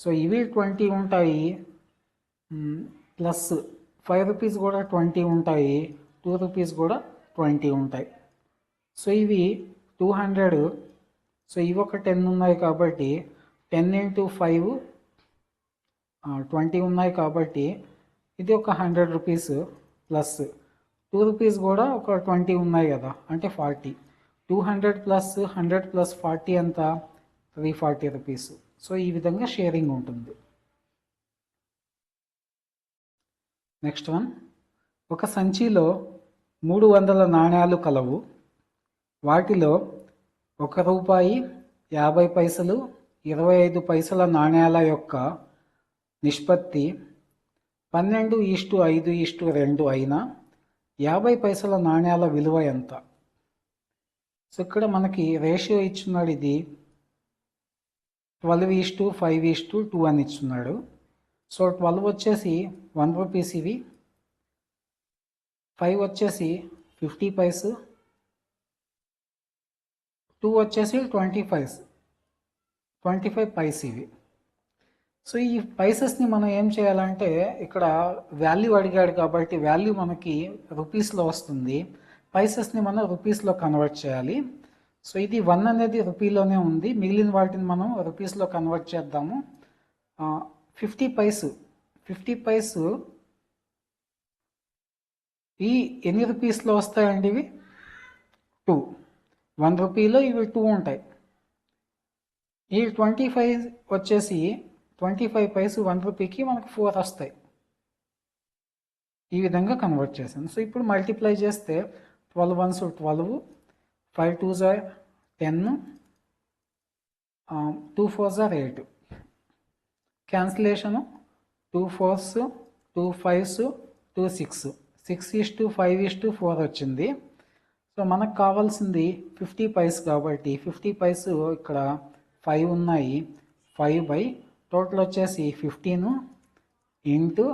సో ఇవి 20 ఉంటాయి, ప్లస్ 5 రూపీస్ కూడా 20 ఉంటాయి, 2 రూపీస్ కూడా 20 ఉంటాయి. సో ఇవి 200. సో ఇవి ఒక 10 ఉన్నాయి కాబట్టి 10 × 5 20 ఉన్నాయి కాబట్టి ఇది ఒక 100 రూపీస్, ప్లస్ 2 రూపీస్ కూడా ఒక 20 ఉన్నాయి కదా, అంటే 40. 200 + 100 + 40 ఎంత? 340 రూపీస్. సో ఈ విధంగా షేరింగ్ ఉంటుంది. నెక్స్ట్ వన్, ఒక సంచిలో 300 నాణ్యాలు కలవు. వాటిలో ₹1, 50 పైసలు, 25 పైసల నాణ్యాల యొక్క నిష్పత్తి 12:5:2 అయినా 50 పైసల నాణ్యాల విలువ ఎంత? సో ఇక్కడ మనకి రేషియో ఇచ్చున్నాడు, ఇది 12:5:2 అని ఇచ్చున్నాడు. సో 12 వచ్చేసి 1 రూపీస్ ఇవి, 5 వచ్చేసి 50 పైస్, 2 వచ్చేసి 25 పైస్ ఇవి. సో ఈ పైసెస్ని మనం ఏం చేయాలంటే, ఇక్కడ వాల్యూ అడిగాడు కాబట్టి వాల్యూ మనకి రూపీస్లో వస్తుంది, పైసెస్ని మనం రూపీస్లో కన్వర్ట్ చేయాలి. సో ఇది 1 అనేది రూపీలోనే ఉంది, మిగిలిన వాటిని మనం రూపీస్లో కన్వర్ట్ చేద్దాము. 50 పైస్ ఈ ఎన్ని రూపీస్లో వస్తాయండి? ఇవి 2. 1 రూపీలో ఇవి 2 ఉంటాయి. ఈ 25 వచ్చేసి 25 పైస్ 1 రూపీకి మనకు 4 వస్తాయి. ఈ విధంగా కన్వర్ట్ చేశాను. సో ఇప్పుడు మల్టిప్లై చేస్తే 12 1s 12, 5 2s 10, 2 4s 8. క్యాన్సిలేషను 2 4s 2 5s 2 6, 6:5:4 వచ్చింది. సో మనకు కావాల్సింది 50 పైస్ కాబట్టి 50 పైస్ ఇక్కడ 5 ఉన్నాయి, 5 టోటల్ వచ్చేసి 15 ×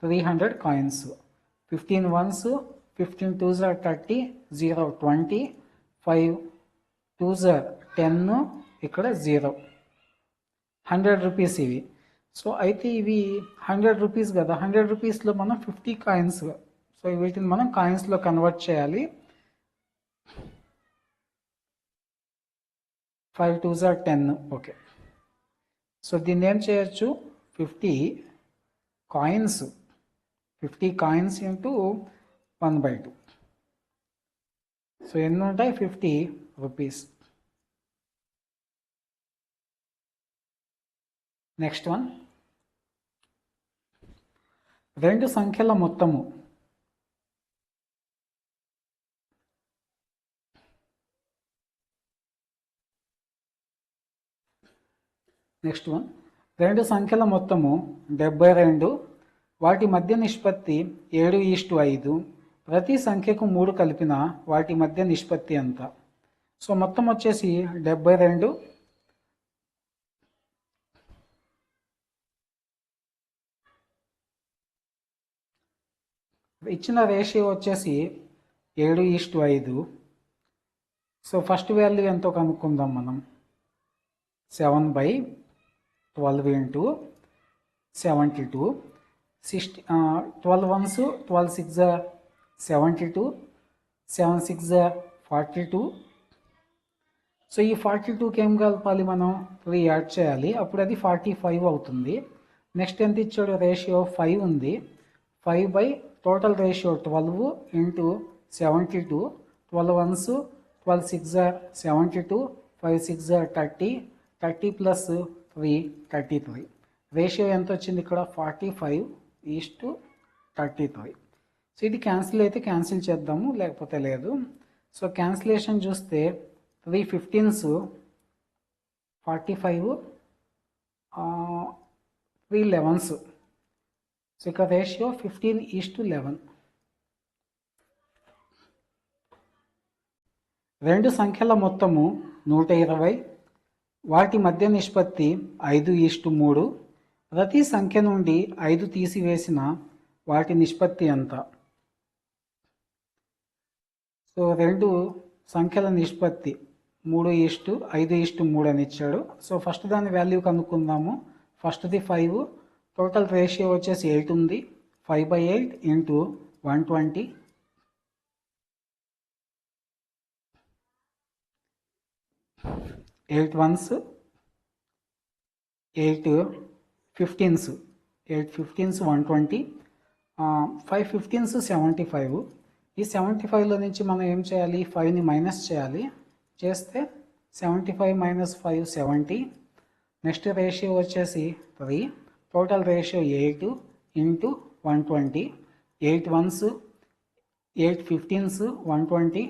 300 కాయిన్స్. 15 1s, 15 2s 30, 0 20, 5 2s 10, ఇక్కడ 0. 100 రూపీస్ ఇవి. సో అయితే ఇవి 100 రూపీస్ కదా, 100 రూపీస్లో మనం 50 కాయిన్స్. సో వీటిని మనం కాయిన్స్లో కన్వర్ట్ చేయాలి. 5 2s 10. ఓకే, సో దీన్ని ఏం చేయొచ్చు? 50 కాయిన్స్ ఇంటూ 1/2. సో ఎన్ని ఉంటాయి? 50 రూపీస్. నెక్స్ట్ వన్, 2 సంఖ్యల మొత్తము నెక్స్ట్ వన్ 2 సంఖ్యల మొత్తము 72, వాటి మధ్య నిష్పత్తి 7:5, ప్రతి సంఖ్యకు 3 కలిపిన వాటి మధ్య నిష్పత్తి ఎంత? సో మొత్తం వచ్చేసి 72. ఇచ్చిన రేషియో వచ్చేసి 7:5. సో ఫస్ట్ వాల్యూ ఎంతో కనుక్కుందాం మనం. 7/12 into 72. 12 ones 12 6 are 72, 7 6 are 42. So ఈ 42కి ఏం కలపాలి మనం? 3 యాడ్ చేయాలి, అప్పుడు అది 45 అవుతుంది. నెక్స్ట్ ఎంత ఇచ్చాడు? రేషియో 5 ఉంది. 5 by total ratio 12 into 72. 12 ones 12 6 are 72, 5 6 are 30, 30 plus 3 33. Ratio ఎంత వచ్చింది ఇక్కడ? 45:33. సో ఇది క్యాన్సిల్ అయితే క్యాన్సిల్ చేద్దాము, లేకపోతే లేదు. సో క్యాన్సిలేషన్ చూస్తే 3 15s 45, 3 11s. సో ఇక్కడ రేషియో 15:11. రెండు సంఖ్యల మొత్తము 120. వాటి మధ్య నిష్పత్తి 5:3. ప్రతి సంఖ్య నుండి 5 తీసివేసిన వాటి నిష్పత్తి ఎంత? సో రెండు సంఖ్యల నిష్పత్తి 3:5:3 అని ఇచ్చాడు. సో ఫస్ట్ దాని వాల్యూ కనుక్కుందాము. ఫస్ట్ది 5, టోటల్ రేషియో వచ్చేసి 8 ఉంది. 5/8 into 120. 8 ones 8 15s 8 15s 120, 5 15s 75. ఈ 75లో నుంచి మనం ఏం చేయాలి? 5ని మైనస్ చేయాలి. చేస్తే 75 మైనస్ 5 70. నెక్స్ట్ రేషియో వచ్చేసి 3, total ratio 8 into 120. 8 ones 8 15s 120,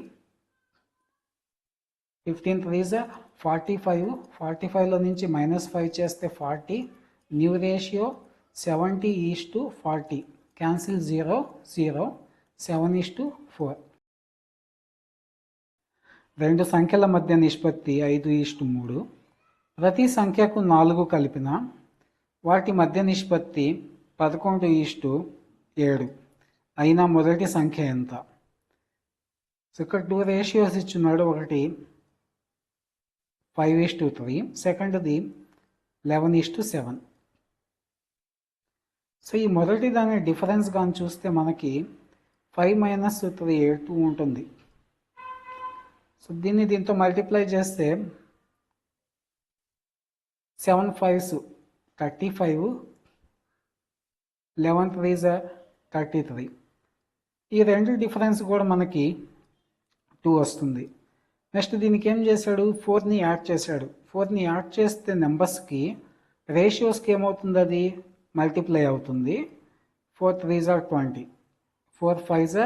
15 3s 45. 45లో నుంచి -5 చేస్తే 40. New ratio 70:40. క్యాన్సిల్ 0 0. 7:4. రెండు సంఖ్యల మధ్య నిష్పత్తి 5:3. ప్రతి సంఖ్యకు 4 కలిపిన వాటి మధ్య నిష్పత్తి 11:7 అయిన మొదటి సంఖ్య ఎంత? సో ఇక్కడ 2 రేషియోస్ ఇచ్చున్నాడు. ఒకటి 5:3, సెకండ్ది 11:7. సో ఈ మొదటి దాని డిఫరెన్స్ కానీ చూస్తే మనకి 5 - 3 2 ఉంటుంది. సో దీన్ని దీంతో మల్టిప్లై చేస్తే 7 5s 35, 11 3s 33. ఈ రెండు డిఫరెన్స్ కూడా మనకి 2 వస్తుంది. నెక్స్ట్ దీనికి ఏం చేశాడు? 4ని యాడ్ చేశాడు. 4ని యాడ్ చేస్తే నెంబర్స్కి రేషియోస్కి ఏమవుతుంది? అది మల్టిప్లై అవుతుంది. 4 3s 20, 4 5s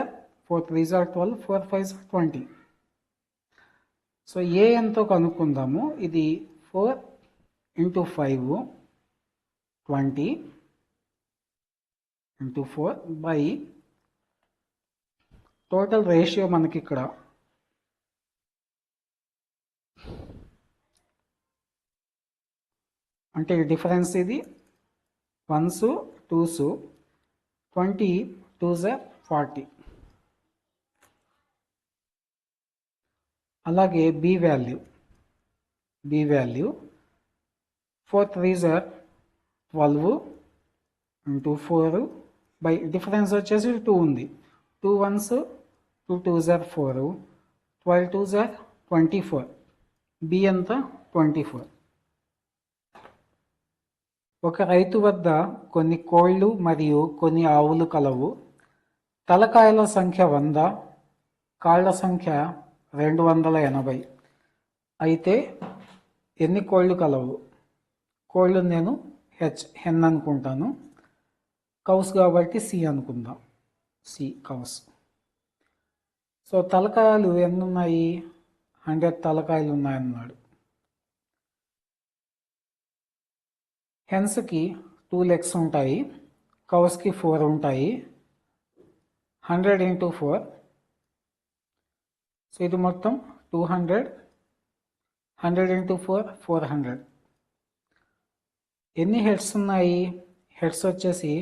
4 3s 12, 4 5s 20. So ఏ ఎంతో కనుక్కుందాము. ఇది 4 into 5 20 into 4 by total ratio మనకి ఇక్కడ అంటే డిఫరెన్స్ ఇది 1s 2s 20 2s 40. అలాగే B value 4 3s 12 into 4 by difference వచ్చేసి 2 ఉంది. 2 1s 2 2s 4, 12 2s 24. బి ఎంత? 24. ఒక రైతు వద్ద కొన్ని కోళ్ళు మరియు కొన్ని ఆవులు కలవు. తలకాయల సంఖ్య 100, కాళ్ళ సంఖ్య 280. అయితే ఎన్ని కోళ్ళు కలవు? కోళ్ళు నేను హెన్ అనుకుంటాను. కౌస్ కాబట్టి సి అనుకుందాం. C cows. సో తలకాయలు ఎన్ని ఉన్నాయి? 100 తలకాయలు ఉన్నాయన్నాడు. హెన్స్కి 2 legs ఉంటాయి, కౌస్కి 4 ఉంటాయి. 100 into 4. సో ఇది మొత్తం 200. 100 into 4 400. ఎన్ని హెడ్స్ ఉన్నాయి? హెడ్స్ వచ్చేసి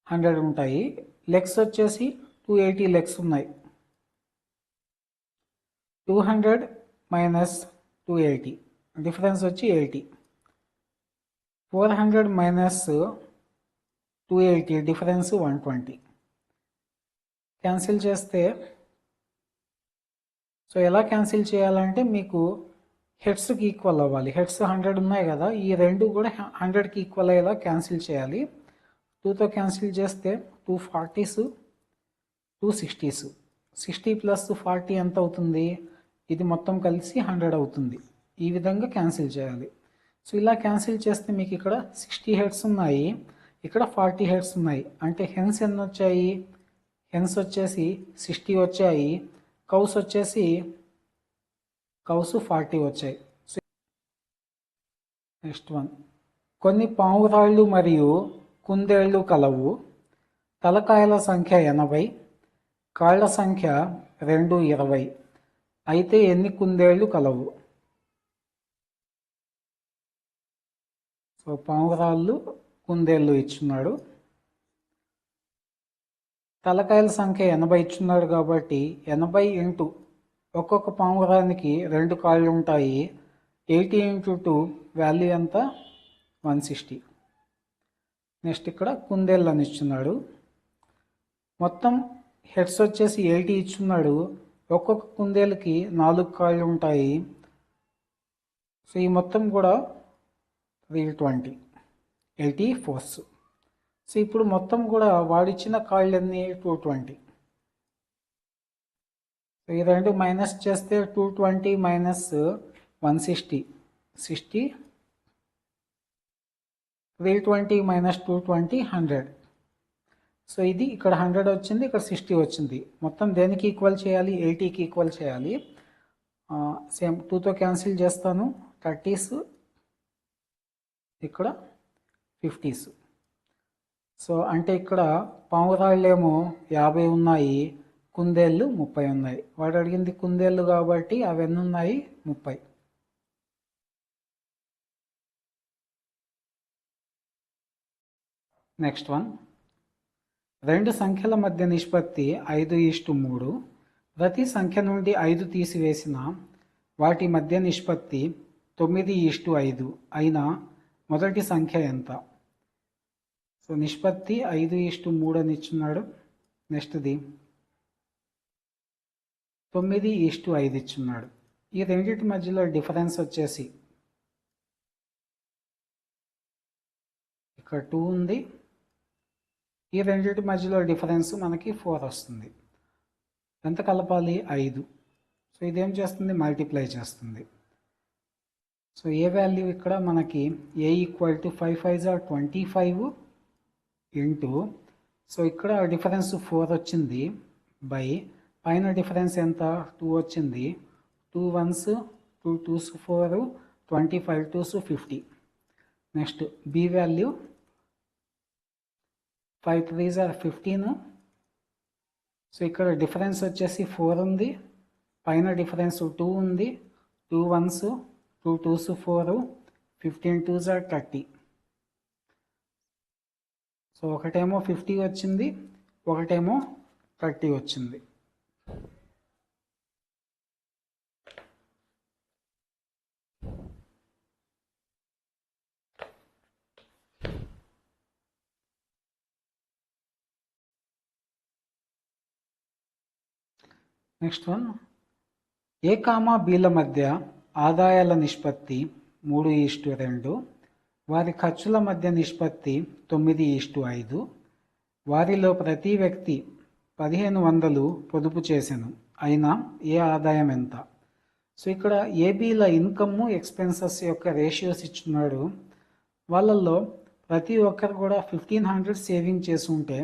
100 ఉంటాయి. లెగ్స్ వచ్చేసి 280 లెగ్స్ ఉన్నాయి. 200 minus 280 డిఫరెన్స్ వచ్చి 80. 400 minus 280 డిఫరెన్స్ 120. క్యాన్సిల్ చేస్తే, సో ఎలా క్యాన్సిల్ చేయాలంటే మీకు హెడ్స్కి ఈక్వల్ అవ్వాలి. హెడ్స్ 100 ఉన్నాయి కదా, ఈ రెండు కూడా 100కి ఈక్వల్ అయ్యేలా క్యాన్సిల్ చేయాలి. 2తో క్యాన్సిల్ చేస్తే 240s 260s. 60 ప్లస్ 40 ఎంత అవుతుంది? ఇది మొత్తం కలిసి 100 అవుతుంది. ఈ విధంగా క్యాన్సిల్ చేయాలి. సో ఇలా క్యాన్సిల్ చేస్తే మీకు ఇక్కడ 60 హెడ్స్ ఉన్నాయి, ఇక్కడ 40 హెడ్స్ ఉన్నాయి. అంటే హెన్స్ ఎన్ని వచ్చాయి? హెన్స్ వచ్చేసి 60 వచ్చాయి, కౌస్ వచ్చేసి 40 వచ్చాయి. నెక్స్ట్ వన్, కొన్ని పావురాళ్ళు మరియు కుందేళ్ళు కలవు. తలకాయల సంఖ్య 80, కాళ్ళ సంఖ్య 20. అయితే ఎన్ని కుందేళ్ళు కలవు? సో పావురాళ్ళు కుందేళ్ళు ఇచ్చున్నాడు. తలకాయల సంఖ్య 80 ఇచ్చున్నాడు కాబట్టి 80 ఇంటూ ఒక్కొక్క పావురానికి 2 కాళ్ళు ఉంటాయి. 80 into 2 వాల్యూ ఎంత? 160. నెక్స్ట్ ఇక్కడ కుందేళ్ళు అని ఇచ్చున్నాడు. మొత్తం హెడ్స్ వచ్చేసి 80 ఇచ్చున్నాడు. ఒక్కొక్క కుందేలుకి 4 కాళ్ళు ఉంటాయి. సో ఈ మొత్తం కూడా 320, 80 ఫోర్స్. సో ఇప్పుడు మొత్తం కూడా వాడిచ్చిన కాళ్ళు అన్ని 220. సో ఈ రెండు మైనస్ చేస్తే 220 minus 160 60. 320 minus 220 100. సో ఇది ఇక్కడ 100 వచ్చింది, ఇక్కడ 60 వచ్చింది. మొత్తం దేనికి ఈక్వల్ చేయాలి? 80కి ఈక్వల్ చేయాలి. సేమ్ 2తో క్యాన్సిల్ చేస్తాను. 30s, ఇక్కడ 50s. సో అంటే ఇక్కడ పావురాళ్ళేమో 50 ఉన్నాయి, కుందేళ్ళు 30 ఉన్నాయి. వాడు అడిగింది కుందేళ్ళు కాబట్టి అవి ఎన్ని ఉన్నాయి? 30. నెక్స్ట్ వన్, రెండు సంఖ్యల మధ్య నిష్పత్తి 5:3. ప్రతి సంఖ్య నుండి 5 తీసివేసిన వాటి మధ్య నిష్పత్తి 9:5 అయిన మొదటి సంఖ్య ఎంత? సో నిష్పత్తి 5:3 అని ఇచ్చున్నాడు. నెక్స్ట్ది 9:5 ఇచ్చున్నాడు. ఈ రెండింటి మధ్యలో డిఫరెన్స్ వచ్చేసి ఇక్కడ 2 ఉంది. ఈ రెండింటి మధ్యలో డిఫరెన్స్ మనకి 4 వస్తుంది. ఎంత కలపాలి? 5. సో ఇదేం చేస్తుంది? మల్టిప్లై చేస్తుంది. సో ఏ వాల్యూ ఇక్కడ మనకి A = 5 5s are 25 into, so ఇక్కడ డిఫరెన్స్ 4 వచ్చింది, బై పైన డిఫరెన్స్ ఎంత? 2 వచ్చింది. 2 1s 2 2s 4, 25 2s 50. Next B value 5 3s are 15. So ఇక్కడ డిఫరెన్స్ వచ్చేసి 4 ఉంది, పైన డిఫరెన్స్ 2 ఉంది. 2 1s 2 2s 4, 15 2s are 30. So ఒకటేమో 50 వచ్చింది, ఒకటేమో 30 వచ్చింది. నెక్స్ట్ వన్, A, Bల మధ్య ఆదాయాల నిష్పత్తి 3:2. వారి ఖర్చుల మధ్య నిష్పత్తి 9:5. వారిలో ప్రతి వ్యక్తి 1500 పొదుపు చేసెను, అయినా ఏ ఆదాయం ఎంత? సో ఇక్కడ ఏబీల ఇన్కమ్ ఎక్స్పెన్సెస్ యొక్క రేషియోస్ ఇచ్చున్నాడు. వాళ్ళల్లో ప్రతి ఒక్కరు కూడా 1500 సేవింగ్ చేసి ఉంటే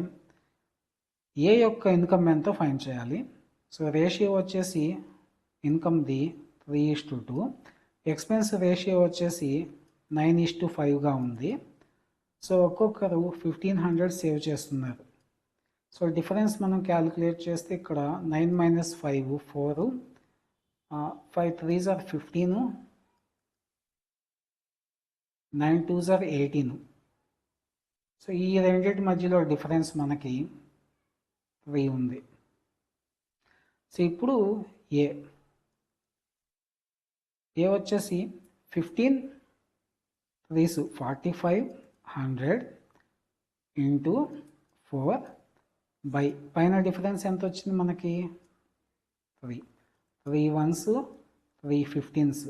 ఏ యొక్క ఇన్కమ్ ఎంతో ఫైండ్ చేయాలి. సో రేషియో వచ్చేసి ఇన్కమ్ది 3:2, ఎక్స్పెన్స్ రేషియో వచ్చేసి 9:5గా ఉంది. సో ఒక్కొక్కరు 1500 సేవ్ చేస్తున్నారు. సో డిఫరెన్స్ మనం క్యాలిక్యులేట్ చేస్తే ఇక్కడ 9 minus 5 4, 5 3s are 15, 9 2s are 18. So ఈ రెండింటి మధ్యలో డిఫరెన్స్ మనకి 3 ఉంది. సో ఇప్పుడు ఏ వచ్చేసి 15 3s 45 100 ఇంటూ 4 బై పైన డిఫరెన్స్ ఎంత వచ్చింది మనకి 3 1s 3 15s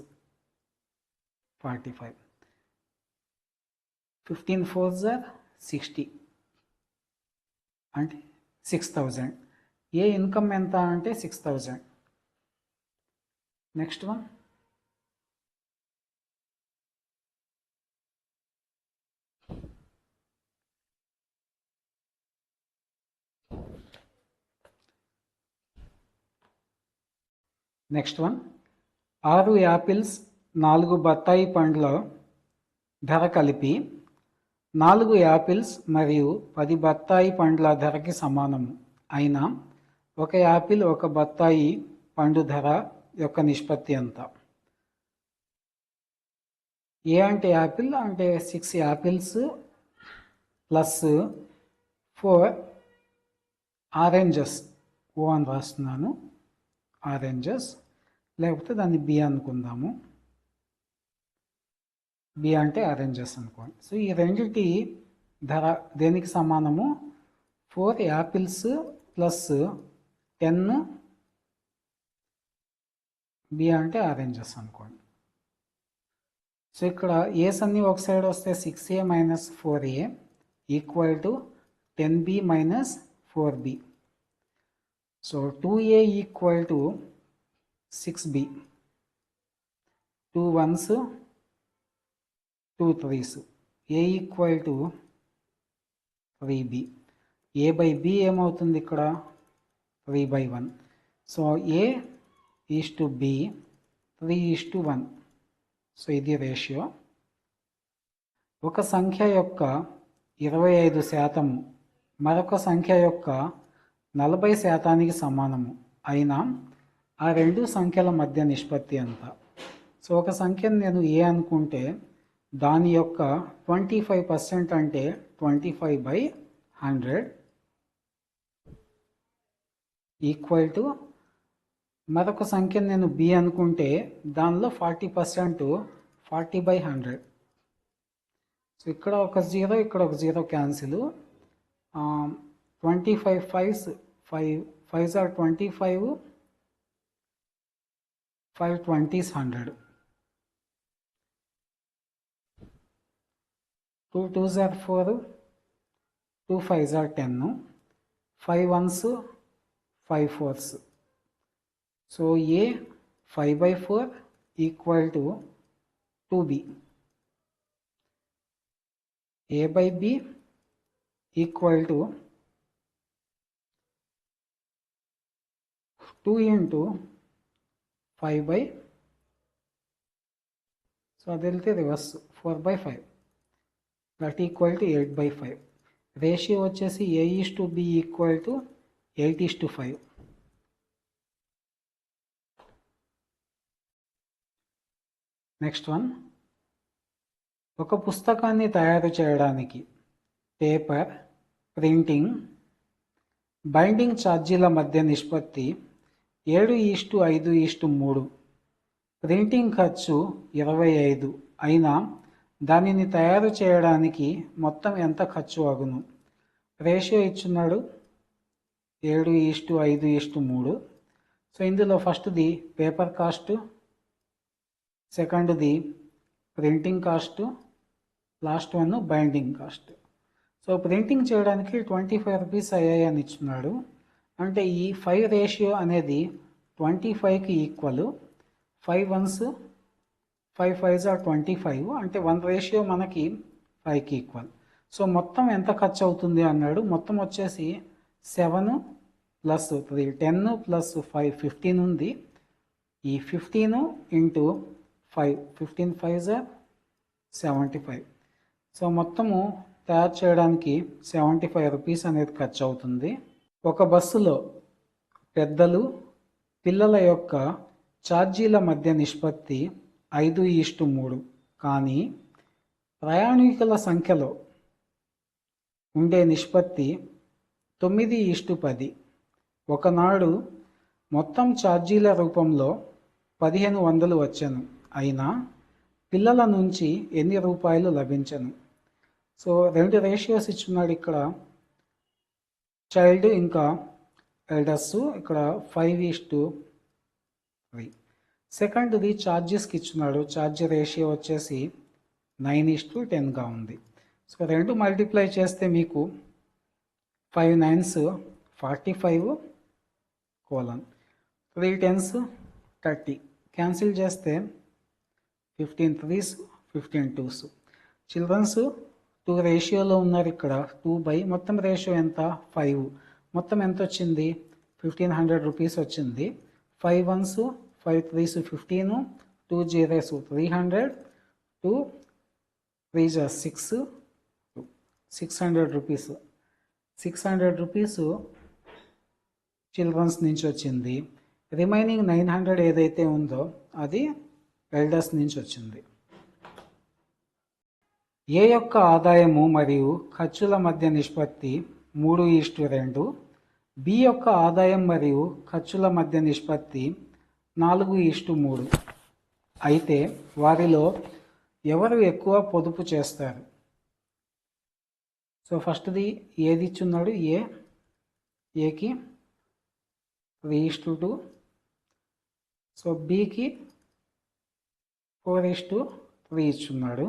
45 15 4s are 60 అంటే 6000. ఏ ఇన్కమ్ ఎంత అంటే 6000. Next one next one 6 apples 4 బత్తాయి పండ్ల ధర కలిపి 4 యాపిల్స్ మరియు 10 బత్తాయి పండ్ల ధరకి సమానము అయినా ఒక యాపిల్ ఒక బత్తాయి పండు ధర యొక్క నిష్పత్తి ఎంత? ఏ అంటే యాపిల్ అంటే 6 యాపిల్స్ ప్లస్ 4 ఆరెంజెస్ ఓ అని రాస్తున్నాను, ఆరెంజెస్, లేకపోతే దాన్ని బి అనుకుందాము. బి అంటే ఆరెంజెస్ అనుకోండి. సో ఈ రెండింటి ధర దేనికి సమానము? 4 యాపిల్స్ ప్లస్ 10 బి అంటే ఆరెంజెస్ అనుకోండి. సో ఇక్కడ ఏస్ అన్నీ ఒక సైడ్ వస్తే 6a minus 4a equal to 10b minus 4b. So 2a equal to 6b, 2 1s 2 3s, a equal to 3b. a by b ఏమవుతుంది ఇక్కడ? 3/1. So a is to b 3:1. So ఇది రేషియో. ఒక సంఖ్య యొక్క 25% మరొక సంఖ్య యొక్క 40% సమానము అయినా ఆ రెండు సంఖ్యల మధ్య నిష్పత్తి ఎంత? సో ఒక సంఖ్యను నేను ఏ అనుకుంటే దాని యొక్క 25% అంటే 25/100 ఈక్వల్ టు మరొక సంఖ్యను నేను బి అనుకుంటే దానిలో 40% 40/100. సో ఇక్కడ ఒక 0 ఇక్కడ ఒక 0 cancel. 25 5s 5 are 25, 5 20s 100, 2 2s are 4, 2 5s are 10, 5 1s 5 4s. So A 5/4 equal to 2b. a by b equal to 2 into 5/, so అది వెళ్తే reverse 4/5 that equal to 8/5. Ratio వచ్చేసి a:b equal to 8:5. Next one, ఒక పుస్తకాన్ని తయారు చేయడానికి పేపర్, ప్రింటింగ్, బైండింగ్ ఛార్జీల మధ్య నిష్పత్తి 7:5:3. ప్రింటింగ్ ఖర్చు 25 అయినా దానిని తయారు చేయడానికి మొత్తం ఎంత ఖర్చు అగును? రేషియో ఇచ్చున్నాడు 7:5:3. సో ఇందులో ఫస్ట్ది పేపర్ కాస్ట్, సెకండ్ది printing cost, last one binding cost. So printing చేయడానికి 25 రూపీస్ అయ్యాయి అని ఇచ్చున్నాడు. అంటే ఈ 5 రేషియో అనేది 25కి ఈక్వల్. 5 1s 5 5s are 25 అంటే 1 రేషియో మనకి 5కి ఈక్వల్. సో మొత్తం ఎంత ఖర్చు అవుతుంది అన్నాడు. మొత్తం వచ్చేసి 7 + 3 10 + 5 15 ఉంది. ఈ 15 ఇంటూ 5 15 5s are 75. సో మొత్తము తయారు చేయడానికి 75 రూపీస్ అనేది ఖర్చు అవుతుంది. ఒక బస్సులో పెద్దలు పిల్లల యొక్క ఛార్జీల మధ్య నిష్పత్తి 5:3, కానీ ప్రయాణికుల సంఖ్యలో ఉండే నిష్పత్తి 9:10. ఒకనాడు మొత్తం ఛార్జీల రూపంలో 1500 వచ్చెను, అయినా పిల్లల నుంచి ఎన్ని రూపాయలు లభించను? సో 2 రేషియోస్ ఇచ్చున్నాడు ఇక్కడ, చైల్డ్ ఇంకా ఎల్డర్స్. ఇక్కడ 5:3. సెకండ్ది ఛార్జెస్కి ఇచ్చున్నాడు, ఛార్జ్ రేషియో వచ్చేసి 9:10గా ఉంది. సో 2 మల్టిప్లై చేస్తే మీకు 5 9s 45, 3 10s 30, క్యాన్సిల్ చేస్తే 15 3s 15 2s. చిల్డ్రన్స్ 2 రేషియోలో ఉన్నారు ఇక్కడ, 2 మొత్తం రేషియో ఎంత 5, మొత్తం ఎంత వచ్చింది 1500 రూపీస్ వచ్చింది. 5 1s 5 3s 15, 2 0s 300, 2 3s 6, 600 rupees. 600 rupees children's నుంచి వచ్చింది. రిమైనింగ్ 900 ఏదైతే ఉందో అది ఎల్డర్స్ నుంచి వచ్చింది. ఏ యొక్క ఆదాయము మరియు ఖర్చుల మధ్య నిష్పత్తి 3:2, బి యొక్క ఆదాయం మరియు ఖర్చుల మధ్య నిష్పత్తి 4:3. అయితే వారిలో ఎవరు ఎక్కువ పొదుపు చేస్తారు? సో ఫస్ట్ది ఏది ఇచ్చున్నాడు, ఏకి 3:2, సో బికి 4:3 ఇచ్చున్నాడు.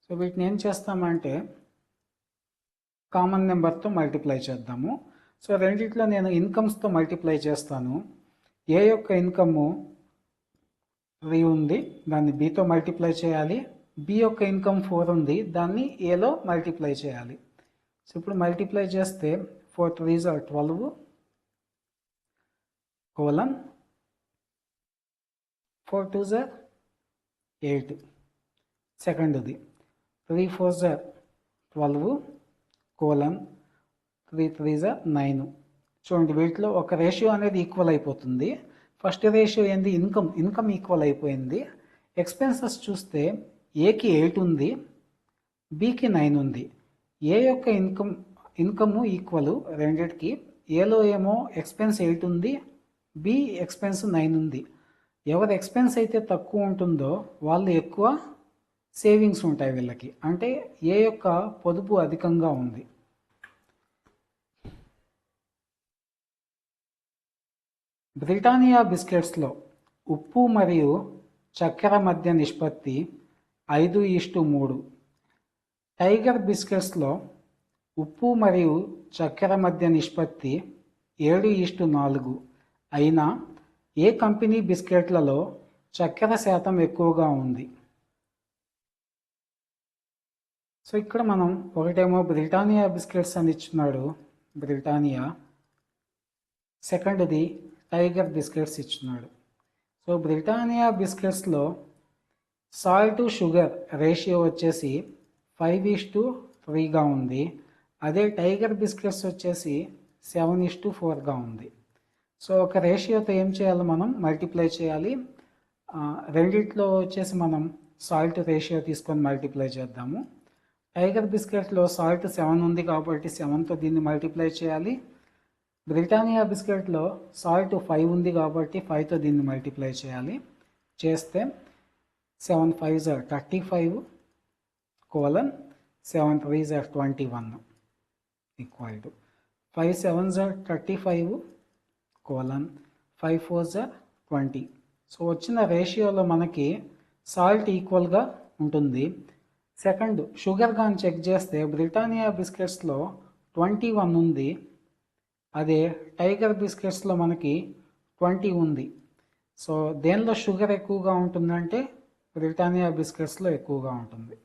సో వీటిని ఏం చేస్తామంటే కామన్ నెంబర్తో మల్టిప్లై చేద్దాము. సో రెండిట్లో నేను ఇన్కమ్స్తో మల్టిప్లై చేస్తాను. ఏ యొక్క ఇన్కము 3 ఉంది, దాన్ని బితో మల్టిప్లై చేయాలి. బి యొక్క ఇన్కమ్ 4 ఉంది, దాన్ని ఏలో మల్టిప్లై చేయాలి. సో ఇప్పుడు మల్టిప్లై చేస్తే 4 3s 12, 4 2s 8. సెకండ్ది 3 4s 12, 3 3s 9. చూడండి వీటిలో ఒక రేషియో అనేది ఈక్వల్ అయిపోతుంది. ఫస్ట్ రేషియో ఏంది, ఇన్కమ్ ఈక్వల్ అయిపోయింది. ఎక్స్పెన్సెస్ చూస్తే ఏకి 8 ఉంది, బికి 9 ఉంది. ఏ యొక్క ఇన్కమ్ ఈక్వల్ రెండిటికి. ఏలో ఏమో ఎక్స్పెన్స్ 8 ఉంది, బి ఎక్స్పెన్స్ 9 ఉంది. ఎవరి ఎక్స్పెన్స్ అయితే తక్కువ ఉంటుందో వాళ్ళు ఎక్కువ సేవింగ్స్ ఉంటాయి వీళ్ళకి, అంటే ఏ యొక్క పొదుపు అధికంగా ఉంది. బ్రిటానియా బిస్కెట్స్లో ఉప్పు మరియు చక్కెర మధ్య నిష్పత్తి 5:3. టైగర్ బిస్కెట్స్లో ఉప్పు మరియు చక్కెర మధ్య నిష్పత్తి 7:4. అయినా ఏ కంపెనీ బిస్కెట్లలో చక్కెర శాతం ఎక్కువగా ఉంది? సో ఇక్కడ మనం ఒకటేమో బ్రిటానియా బిస్కెట్స్ అని ఇచ్చున్నాడు, బ్రిటానియా. సెకండ్ది టైగర్ బిస్కెట్స్ ఇచ్చున్నాడు. సో బ్రిటానియా బిస్కెట్స్లో సాల్ట్ షుగర్ రేషియో వచ్చేసి 5:3గా ఉంది. అదే టైగర్ బిస్కెట్స్ వచ్చేసి 7:4గా ఉంది. సో ఒక రేషియోతో ఏం చేయాలి, మనం మల్టిప్లై చేయాలి. రెండిట్లో వచ్చేసి మనం సాల్ట్ రేషియో తీసుకొని మల్టిప్లై చేద్దాము. టైగర్ బిస్కెట్లో సాల్ట్ 7 ఉంది కాబట్టి 7తో దీన్ని మల్టిప్లై చేయాలి. బ్రిటానియా బిస్కెట్లో సాల్ట్ 5 ఉంది కాబట్టి 5తో దీన్ని మల్టిప్లై చేయాలి. చేస్తే 7 5s 35, 7 3s 21 equal to 5 7s 35, 5 4s 20. So వచ్చిన రేషియోలో మనకి సాల్ట్ ఈక్వల్గా ఉంటుంది. సెకండ్ షుగర్ కానీ చెక్ చేస్తే బ్రిటానియా బిస్కెట్స్లో 21 ఉంది, అదే టైగర్ బిస్కెట్స్లో మనకి 20 ఉంది. సో దేనిలో షుగర్ ఎక్కువగా ఉంటుందంటే బ్రిటానియా బిస్కెట్స్లో ఎక్కువగా ఉంటుంది.